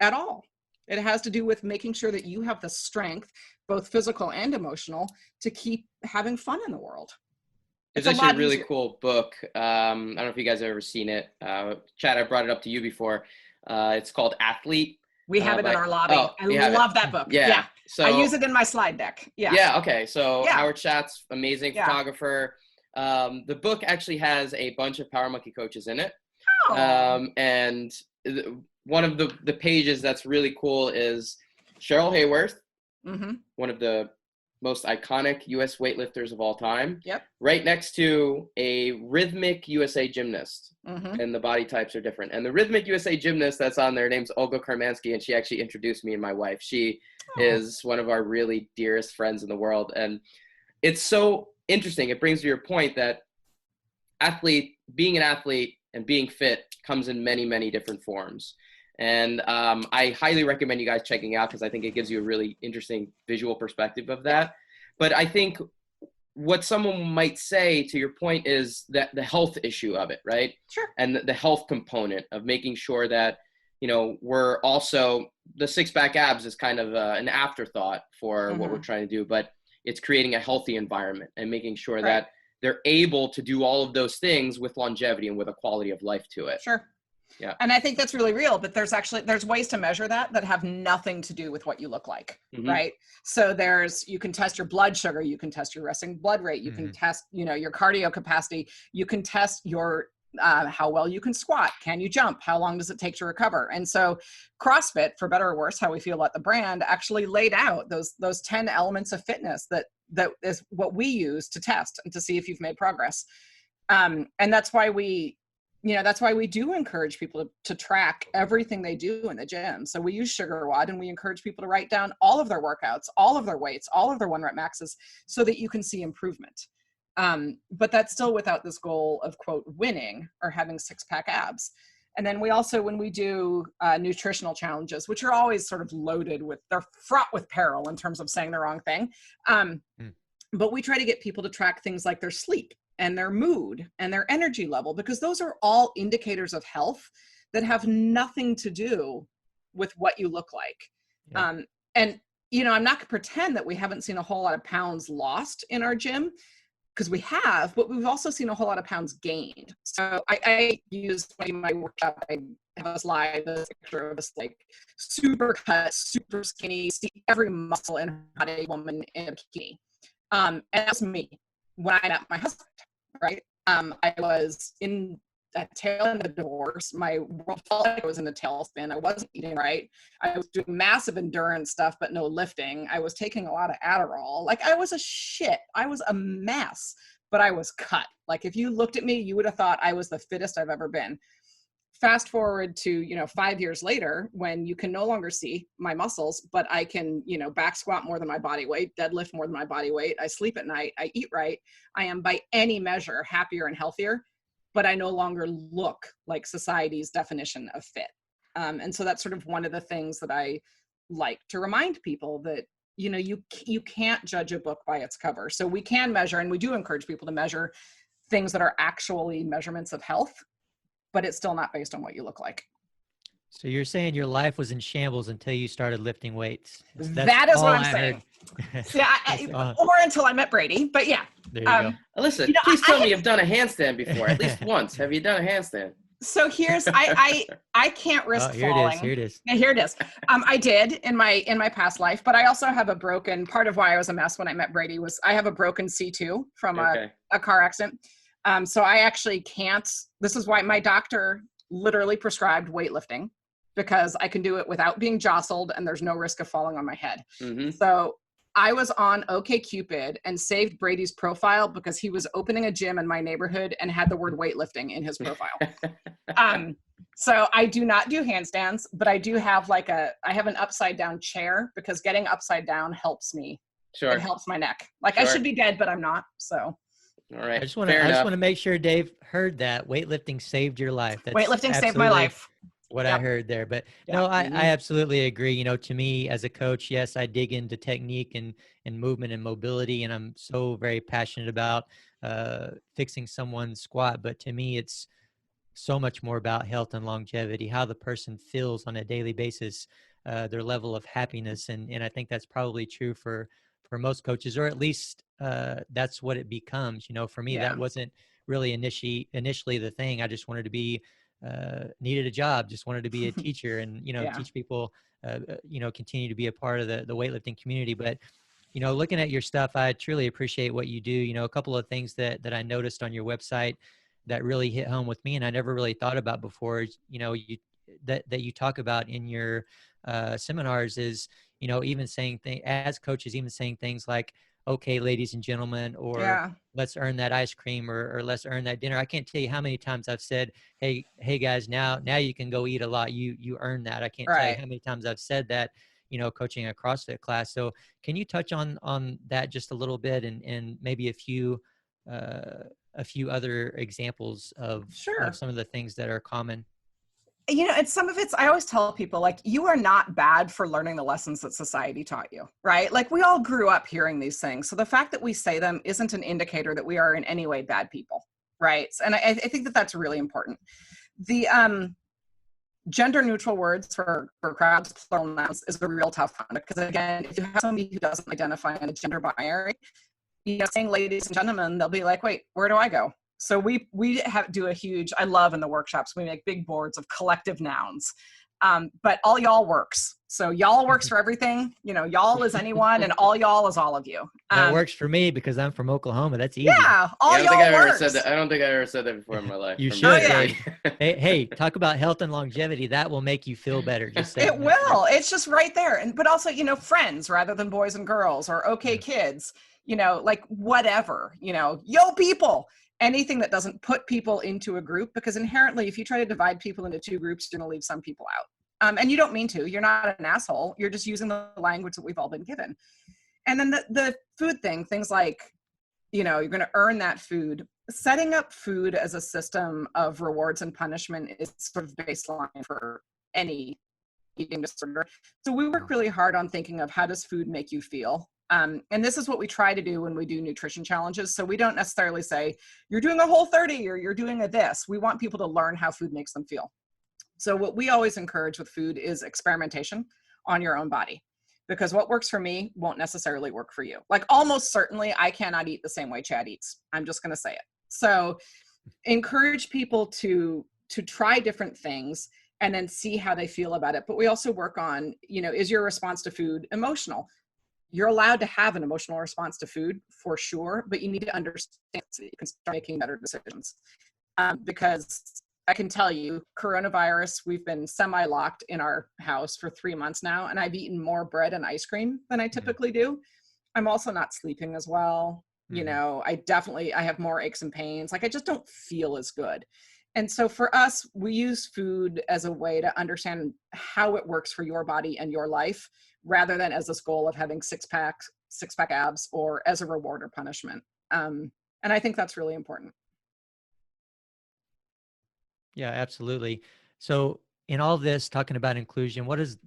at all. It has to do with making sure that you have the strength, both physical and emotional, to keep having fun in the world. It's actually a really cool book. I don't know if you guys have ever seen it. Chad, I brought it up to you before. It's called Athlete. We have it in our lobby. I love that book. Yeah. So I use it in my slide deck. Yeah. Yeah. Okay. So Howard Schatz, amazing photographer. The book actually has a bunch of Power Monkey coaches in it. Oh. And one of the pages that's really cool is Cheryl Hayworth, one of the most iconic U.S. weightlifters of all time. Yep. Right next to a rhythmic USA gymnast, and the body types are different. And the rhythmic USA gymnast that's on there name's Olga Karmansky, and she actually introduced me and my wife. She is one of our really dearest friends in the world, and it's so interesting. It brings to your point that being an athlete and being fit comes in many, many different forms. And I highly recommend you guys checking out, because I think it gives you a really interesting visual perspective of that. But I think what someone might say, to your point, is that the health issue of it, right? Sure. And the health component of making sure that, we're also, the 6-pack abs is kind of an afterthought for what we're trying to do. But it's creating a healthy environment and making sure Right. that they're able to do all of those things with longevity and with a quality of life to it. Sure. Yeah. And I think that's really real, but there's ways to measure that have nothing to do with what you look like, right? So you can test your blood sugar, you can test your resting blood rate, you can test, your cardio capacity, you can test your how well you can squat, can you jump, how long does it take to recover? And so CrossFit, for better or worse, how we feel about the brand, actually laid out those 10 elements of fitness that is what we use to test and to see if you've made progress. And that's why we do encourage people to track everything they do in the gym. So we use SugarWOD, and we encourage people to write down all of their workouts, all of their weights, all of their 1 rep maxes, so that you can see improvement. But that's still without this goal of, quote, winning or having 6-pack abs. And then we also, when we do nutritional challenges, which are always sort of they're fraught with peril in terms of saying the wrong thing. But we try to get people to track things like their sleep and their mood and their energy level, because those are all indicators of health that have nothing to do with what you look like. Yeah. And, I'm not gonna pretend that we haven't seen a whole lot of pounds lost in our gym, because we have, but we've also seen a whole lot of pounds gained. So I use in my workshop, I have a slide, a picture of this like super cut, super skinny, see every muscle in her body woman in a bikini. And that's me when I met my husband, right? I was in a tail end of the divorce. My world felt like I was in a tailspin. I wasn't eating right. I was doing massive endurance stuff, but no lifting. I was taking a lot of Adderall. Like, I was I was a mess, but I was cut. Like, if you looked at me, you would have thought I was the fittest I've ever been. Fast forward to, 5 years later, when you can no longer see my muscles, but I can, back squat more than my body weight, deadlift more than my body weight. I sleep at night. I eat right. I am by any measure happier and healthier, but I no longer look like society's definition of fit. And so that's sort of one of the things that I like to remind people, that, you can't judge a book by its cover. So we can measure, and we do encourage people to measure things that are actually measurements of health, but it's still not based on what you look like. So you're saying your life was in shambles until you started lifting weights. That is what I'm saying. Yeah, or until I met Brady, but yeah. There you go. Alyssa, please tell me you've done a handstand before, at least once. Have you done a handstand? So here's, I can't risk falling. Here it is. Yeah, here it is. I did in my past life, but I also have a broken, part of why I was a mess when I met Brady was I have a broken C2 from a car accident. So I actually can't, this is why my doctor literally prescribed weightlifting, because I can do it without being jostled and there's no risk of falling on my head. So I was on OkCupid and saved Brady's profile because he was opening a gym in my neighborhood and had the word weightlifting in his profile. So I do not do handstands, but I do have I have an upside down chair, because getting upside down helps me. Sure. It helps my neck. I should be dead, but I'm not. So. All right. I just want to make sure Dave heard that weightlifting saved your life. That's weightlifting saved my life. What I heard there, but no, I absolutely agree. To me as a coach, yes, I dig into technique and movement and mobility, and I'm so very passionate about fixing someone's squat. But to me, it's so much more about health and longevity, how the person feels on a daily basis, their level of happiness, and I think that's probably true for most coaches, or at least that's what it becomes. For me, that wasn't really initially the thing. I just wanted to be needed a job, just wanted to be a teacher and, teach people, continue to be a part of the weightlifting community. But, looking at your stuff, I truly appreciate what you do. A couple of things that I noticed on your website that really hit home with me, and I never really thought about before, that you talk about in your seminars is, even saying as coaches, even saying things like, okay, ladies and gentlemen, or let's earn that ice cream, or let's earn that dinner. I can't tell you how many times I've said, hey guys, now you can go eat a lot. You earn that. I can't tell you how many times I've said that, coaching a CrossFit class. So can you touch on that just a little bit, and maybe a few other examples of some of the things that are common? And some of it's, I always tell people, you are not bad for learning the lessons that society taught you, right? We all grew up hearing these things. So the fact that we say them isn't an indicator that we are in any way bad people, right? And I think that that's really important. gender neutral words for crowds, plural nouns, is a real tough one, because again, if you have somebody who doesn't identify in a gender binary, saying ladies and gentlemen, they'll be like, wait, where do I go? So we do a huge, I love in the workshops, we make big boards of collective nouns. But all y'all works. So y'all works for everything. Y'all is anyone, and all y'all is all of you. That works for me because I'm from Oklahoma. That's easy. Yeah, all y'all works. I don't think I ever said that before in my life. You should. Hey, talk about health and longevity. That will make you feel better. Just say it will. It's just right there. But also, friends rather than boys and girls, or okay kids. Like whatever. Yo people. Anything that doesn't put people into a group, because inherently, if you try to divide people into two groups, you're going to leave some people out. And you don't mean to. You're not an asshole. You're just using the language that we've all been given. And then the food thing, things like, you're going to earn that food. Setting up food as a system of rewards and punishment is sort of baseline for any eating disorder. So we work really hard on thinking of, how does food make you feel? And this is what we try to do when we do nutrition challenges. So we don't necessarily say, you're doing a Whole30 or you're doing a this. We want people to learn how food makes them feel. So what we always encourage with food is experimentation on your own body, because what works for me won't necessarily work for you. Like almost certainly I cannot eat the same way Chad eats. I'm just going to say it. So encourage people to try different things and then see how they feel about it. But we also work on, is your response to food emotional? You're allowed to have an emotional response to food for sure, but you need to understand so you can start making better decisions. Because I can tell you, coronavirus, we've been semi-locked in our house for 3 months now, and I've eaten more bread and ice cream than I typically do. I'm also not sleeping as well. I have more aches and pains. Like I just don't feel as good. And so for us, we use food as a way to understand how it works for your body and your life, rather than as this goal of having six-pack abs or as a reward or punishment. And I think that's really important. Yeah, absolutely. So in all this, talking about inclusion, what is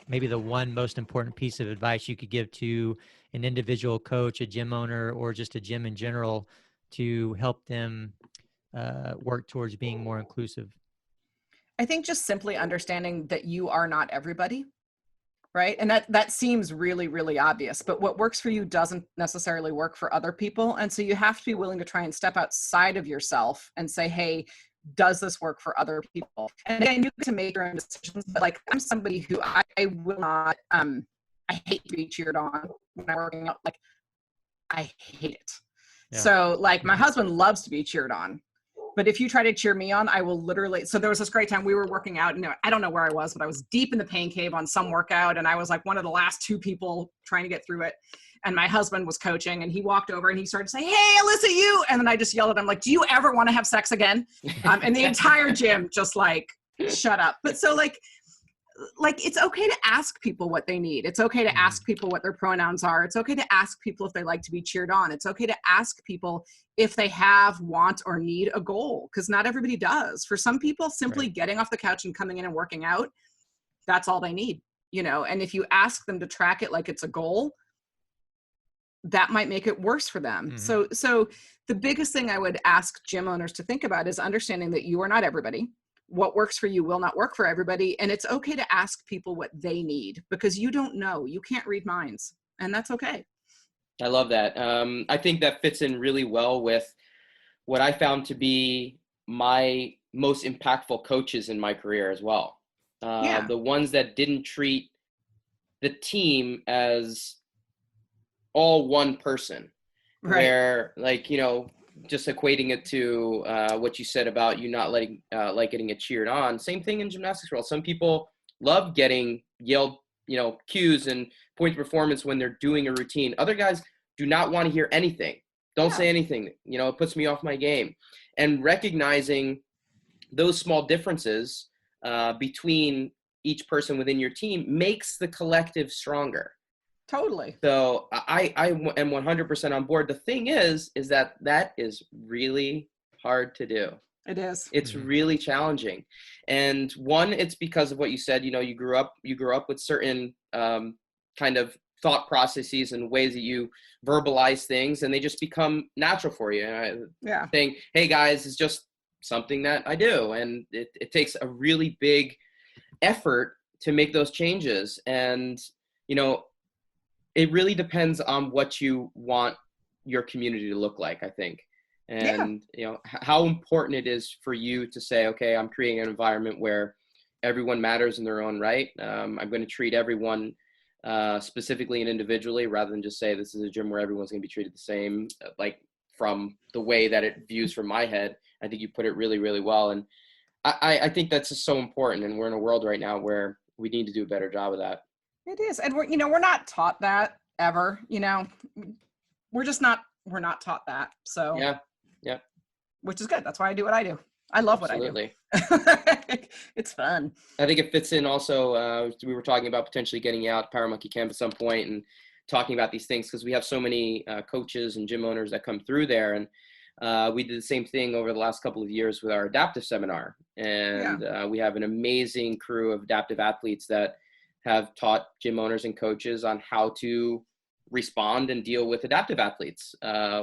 maybe the one most important piece of advice you could give to an individual coach, a gym owner, or just a gym in general to help them work towards being more inclusive? I think just simply understanding that you are not everybody, right? And that seems really, really obvious, but what works for you doesn't necessarily work for other people. And so you have to be willing to try and step outside of yourself and say, hey, does this work for other people? And again, you get to make your own decisions. But like, I'm somebody who I will not, I hate to be cheered on when I'm working out. Like, I hate it. Yeah. So like my husband loves to be cheered on. But if you try to cheer me on, I will literally, so there was this great time we were working out, and I don't know where I was, but I was deep in the pain cave on some workout. And I was like one of the last two people trying to get through it. And my husband was coaching, and he walked over and he started to say, hey, Alyssa, you. And then I just yelled at him, like, do you ever want to have sex again? And the entire gym just like, shut up. But so like it's okay to ask people what they need. It's okay to ask people what their pronouns are. It's okay to ask people if they like to be cheered on. It's okay to ask people if they want or need a goal, because not everybody does. For some people, simply getting off the couch and coming in and working out, that's all they need, and if you ask them to track it like it's a goal, that might make it worse for them. So the biggest thing I would ask gym owners to think about is understanding that you are not everybody. What works for you will not work for everybody. And it's okay to ask people what they need, because you don't know. You can't read minds, and that's okay. I love that. I think that fits in really well with what I found to be my most impactful coaches in my career as well. The ones that didn't treat the team as all one person, where just equating it to what you said about you not getting it cheered on. Same thing in gymnastics world. Some people love getting yelled, cues and point performance when they're doing a routine. Other guys do not want to hear anything. Don't say anything. It puts me off my game. And recognizing those small differences between each person within your team makes the collective stronger. Totally. So I am 100% on board. The thing is that is really hard to do. It is. It's really challenging. And one, it's because of what you said, you grew up with certain kind of thought processes and ways that you verbalize things, and they just become natural for you. Saying, hey guys, it's just something that I do. And it takes a really big effort to make those changes. And, you know, it really depends on what you want your community to look like, I think. And, you know, how important it is for you to say, okay, I'm creating an environment where everyone matters in their own right. I'm going to treat everyone specifically and individually, rather than just say this is a gym where everyone's going to be treated the same, like from the way that it views from my head. I think you put it really, really well. And I think that's just so important. And we're in a world right now where we need to do a better job of that. It is. And we're not taught that ever, we're not taught that. So Yeah. Which is good. That's why I do what I do. I love what Absolutely. I do. It's fun. I think it fits in also. We were talking about potentially getting out Power Monkey Camp at some point and talking about these things, because we have so many coaches and gym owners that come through there. And we did the same thing over the last couple of years with our adaptive seminar. And we have an amazing crew of adaptive athletes that have taught gym owners and coaches on how to respond and deal with adaptive athletes,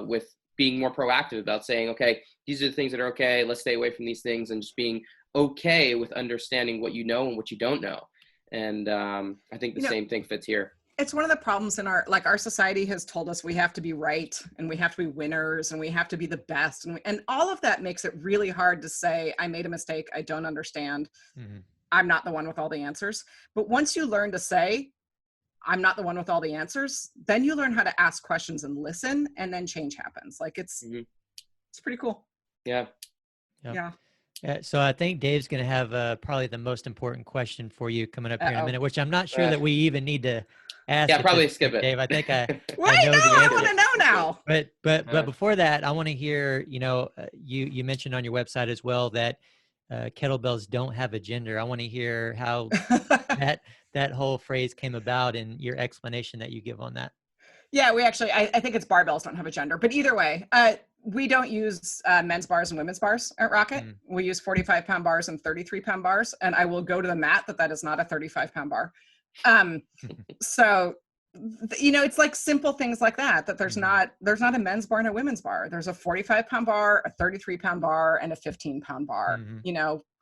with being more proactive about saying, okay, these are the things that are okay. Let's stay away from these things, and just being okay with understanding what you know and what you don't know. And I think the same thing fits here. It's one of the problems in our society has told us we have to be right, and we have to be winners, and we have to be the best. And all of that makes it really hard to say, I made a mistake. I don't understand. Mm-hmm. I'm not the one with all the answers. But once you learn to say, I'm not the one with all the answers, then you learn how to ask questions and listen, and then change happens. Like it's pretty cool. Yeah. So I think Dave's going to have probably the most important question for you coming up here in a minute, which I'm not sure that we even need to ask. Yeah, probably skip it. Dave, I think I Wait, know the I answer. want to know now. But before that, I want to hear, you mentioned on your website as well that kettlebells don't have a gender. I want to hear how that whole phrase came about and your explanation that you give on that. Yeah, we actually, I think it's barbells don't have a gender, but either way, we don't use men's bars and women's bars at Rocket. We use 45-pound bars and 33-pound bars. And I will go to the mat that is not a 35-pound bar. So, it's like simple things like that there's not a men's bar and a women's bar. There's a 45-pound bar, a 33-pound bar, and a 15-pound bar.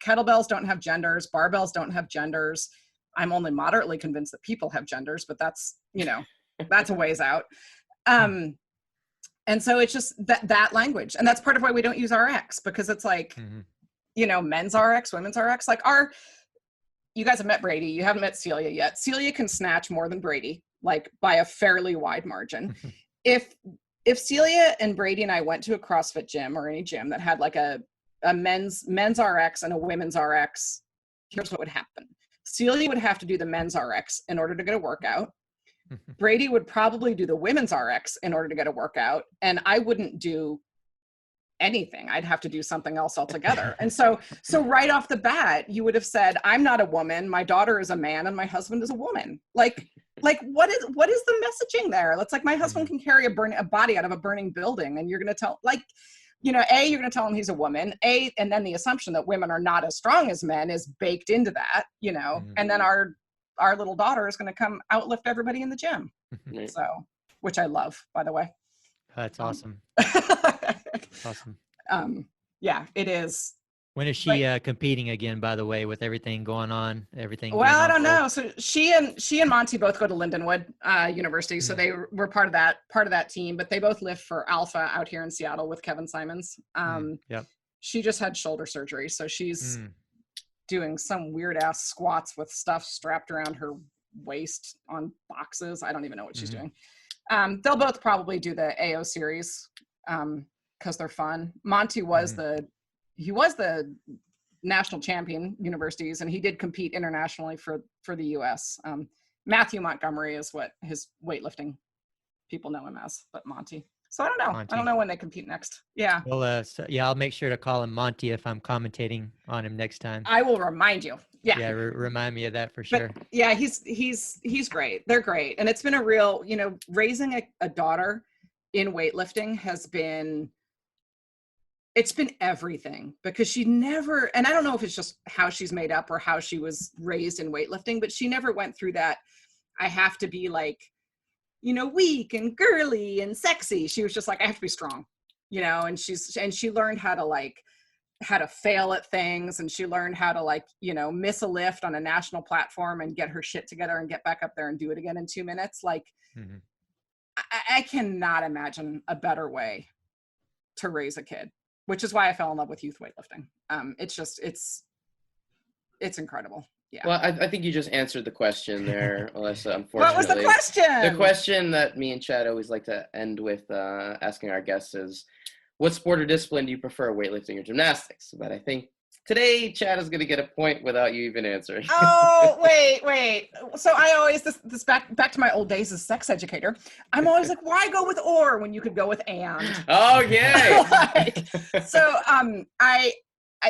Kettlebells don't have genders. Barbells don't have genders. I'm only moderately convinced that people have genders, but that's, that's a ways out. And so it's just that language. And that's part of why we don't use RX, because it's like, men's RX, women's RX, you guys have met Brady. You haven't met Celia yet. Celia can snatch more than Brady, by a fairly wide margin. If Celia and Brady and I went to a CrossFit gym or any gym that had a men's RX and a women's RX, here's what would happen. Celia would have to do the men's RX in order to get a workout. Brady would probably do the women's RX in order to get a workout. And I wouldn't do anything. I'd have to do something else altogether. And so right off the bat, you would have said, I'm not a woman. My daughter is a man and my husband is a woman. What is the messaging there? It's like my husband can carry a body out of a burning building, and you're going to tell, you're going to tell him he's a woman, and then the assumption that women are not as strong as men is baked into that, and then our little daughter is going to come outlift everybody in the gym. So, which I love, by the way. That's awesome. Awesome. Yeah, it is. When is she competing again, by the way, with everything going on, everything? Well, I don't know. So she and Monty both go to Lindenwood University. So they were part of that team, but they both live for Alpha out here in Seattle with Kevin Simons. She just had shoulder surgery. So she's doing some weird ass squats with stuff strapped around her waist on boxes. I don't even know what she's doing. They'll both probably do the AO series because they're fun. Monty was the national champion universities, and he did compete internationally for the US. Matthew Montgomery is what his weightlifting people know him as, but Monty. So I don't know. Monty. I don't know when they compete next. Yeah. Well, I'll make sure to call him Monty if I'm commentating on him next time. I will remind you. Yeah. Yeah. Remind me of that for sure. But yeah, he's great. They're great. And it's been a real, raising a daughter in weightlifting it's been everything, because she never, and I don't know if it's just how she's made up or how she was raised in weightlifting, but she never went through that. I have to be weak and girly and sexy. She was just I have to be strong, and she learned how to how to fail at things, and she learned how to, like, you know, miss a lift on a national platform and get her shit together and get back up there and do it again in 2 minutes. Like, Mhm. I cannot imagine a better way to raise a kid, which is why I fell in love with youth weightlifting. It's just, it's incredible. Yeah. Well, I think you just answered the question there, Alyssa, unfortunately. What was the question? The question that me and Chad always like to end with asking our guests is, what sport or discipline do you prefer, weightlifting or gymnastics? But I think today Chad is going to get a point without you even answering. Oh, wait. So I always, this back to my old days as sex educator, I'm always like, why go with or when you could go with and? Oh, yay! So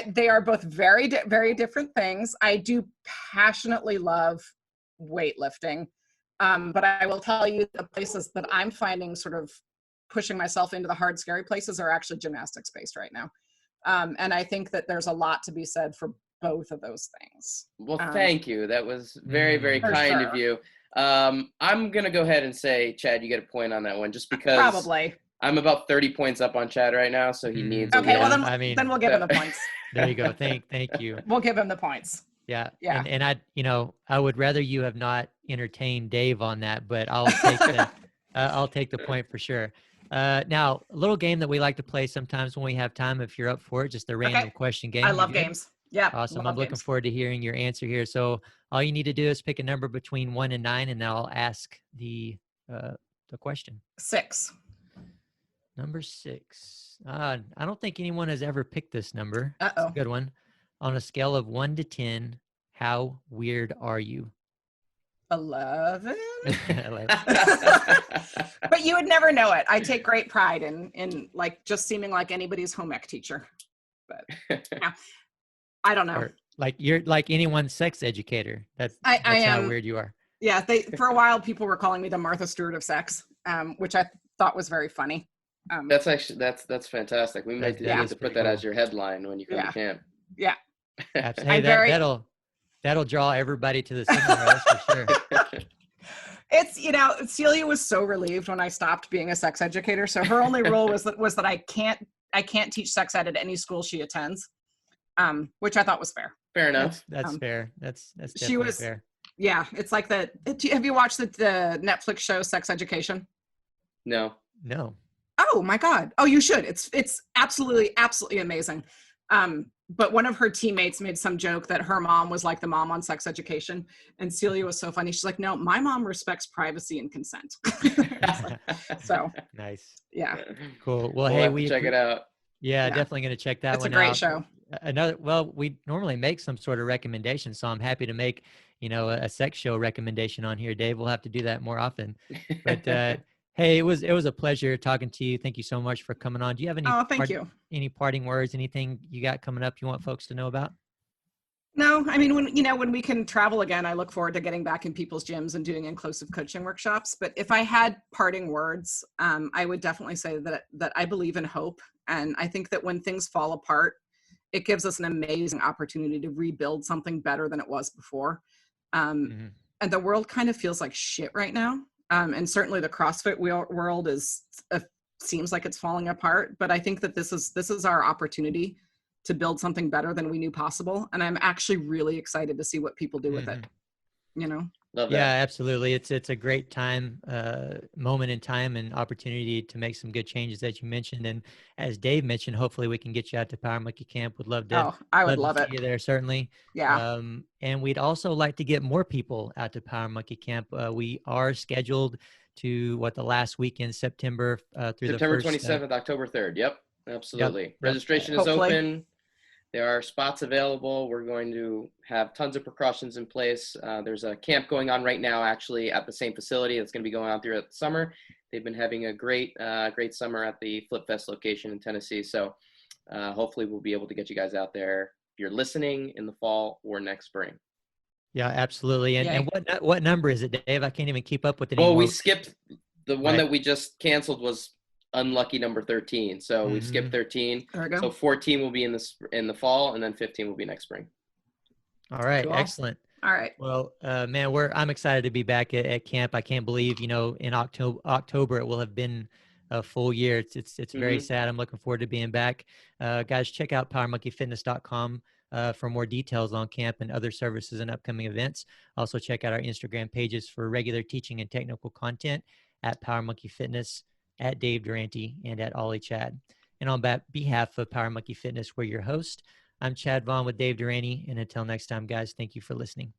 they are both very, very different things. I do passionately love weightlifting. But I will tell you, the places that I'm finding sort of pushing myself into the hard, scary places are actually gymnastics based right now. And I think that there's a lot to be said for both of those things. Well, thank you. That was very, very kind of you. I'm going to go ahead and say, Chad, you get a point on that one, just because Probably. I'm about 30 points up on Chad right now, so he needs Okay, well, then we'll give him the points. There you go. Thank you. We'll give him the points. Yeah. Yeah. And I would rather you have not entertained Dave on that, but I'll take the point for sure. Now, a little game that we like to play sometimes when we have time, if you're up for it, just a random question game. I love games. Yeah. Awesome. I'm looking forward to hearing your answer here. So all you need to do is pick a number between 1 and 9, and I'll ask the question. 6. Number 6. I don't think anyone has ever picked this number. Uh-oh. It's a good one. On a scale of 1 to 10, how weird are you? 11. But you would never know it. I take great pride in like just seeming like anybody's home ec teacher. But yeah, I don't know. Or like you're like anyone's sex educator. That's how weird you are. Yeah, for a while people were calling me the Martha Stewart of sex, which I thought was very funny. That's actually that's fantastic. We might need to put that as your headline when you come to camp. Yeah. Hey, that'll draw everybody to the seminar, that's for sure. It's, Celia was so relieved when I stopped being a sex educator. So her only rule was that I can't teach sex ed at any school she attends, which I thought was fair. Fair enough. That's fair. That's definitely fair. Yeah, it's like have you watched the Netflix show Sex Education? No. Oh my God. Oh, you should. It's absolutely amazing. But one of her teammates made some joke that her mom was like the mom on Sex Education, and Celia was so funny. She's like, "No, my mom respects privacy and consent." So nice. Yeah. Cool. Well, hey, we check it out. Yeah, definitely going to check that one out. It's a great show. We normally make some sort of recommendation, so I'm happy to make, a sex show recommendation on here, Dave. We'll have to do that more often. But hey, it was a pleasure talking to you. Thank you so much for coming on. Do you have any parting words, anything you got coming up you want folks to know about? No, I mean, when we can travel again, I look forward to getting back in people's gyms and doing inclusive coaching workshops. But if I had parting words, I would definitely say that I believe in hope. And I think that when things fall apart, it gives us an amazing opportunity to rebuild something better than it was before. And the world kind of feels like shit right now. And certainly the CrossFit world seems like it's falling apart. But I think that this is our opportunity to build something better than we knew possible. And I'm actually really excited to see what people do with it. Love that. Yeah, absolutely. It's a great time, moment in time and opportunity to make some good changes that you mentioned. And as Dave mentioned, hopefully we can get you out to Power Monkey Camp. Would love to. Oh, I would love to it. see you there, certainly. Yeah. And we'd also like to get more people out to Power Monkey Camp. We are scheduled to the last weekend, September through September the first, 27th, October 3rd. Yep, absolutely. Yep. Registration is open. There are spots available. We're going to have tons of precautions in place. There's a camp going on right now, actually, at the same facility that's going to be going on throughout the summer. They've been having a great summer at the Flip Fest location in Tennessee. So hopefully we'll be able to get you guys out there if you're listening in the fall or next spring. Yeah, absolutely. And what number is it, Dave? I can't even keep up with it anymore. Well, we skipped the one that we just canceled was unlucky number 13. So we've skipped 13. There we go. So 14 will be in the fall, and then 15 will be next spring. All right. Cool. Excellent. All right. Well, man, I'm excited to be back at camp. I can't believe, in October it will have been a full year. It's very Mhm. sad. I'm looking forward to being back. Guys, check out powermonkeyfitness.com for more details on camp and other services and upcoming events. Also, check out our Instagram pages for regular teaching and technical content at Power Monkey Fitness, at Dave Durante, and at Ollie Chad. And on behalf of Power Monkey Fitness, we're your host. I'm Chad Vaughn with Dave Durante. And until next time, guys, thank you for listening.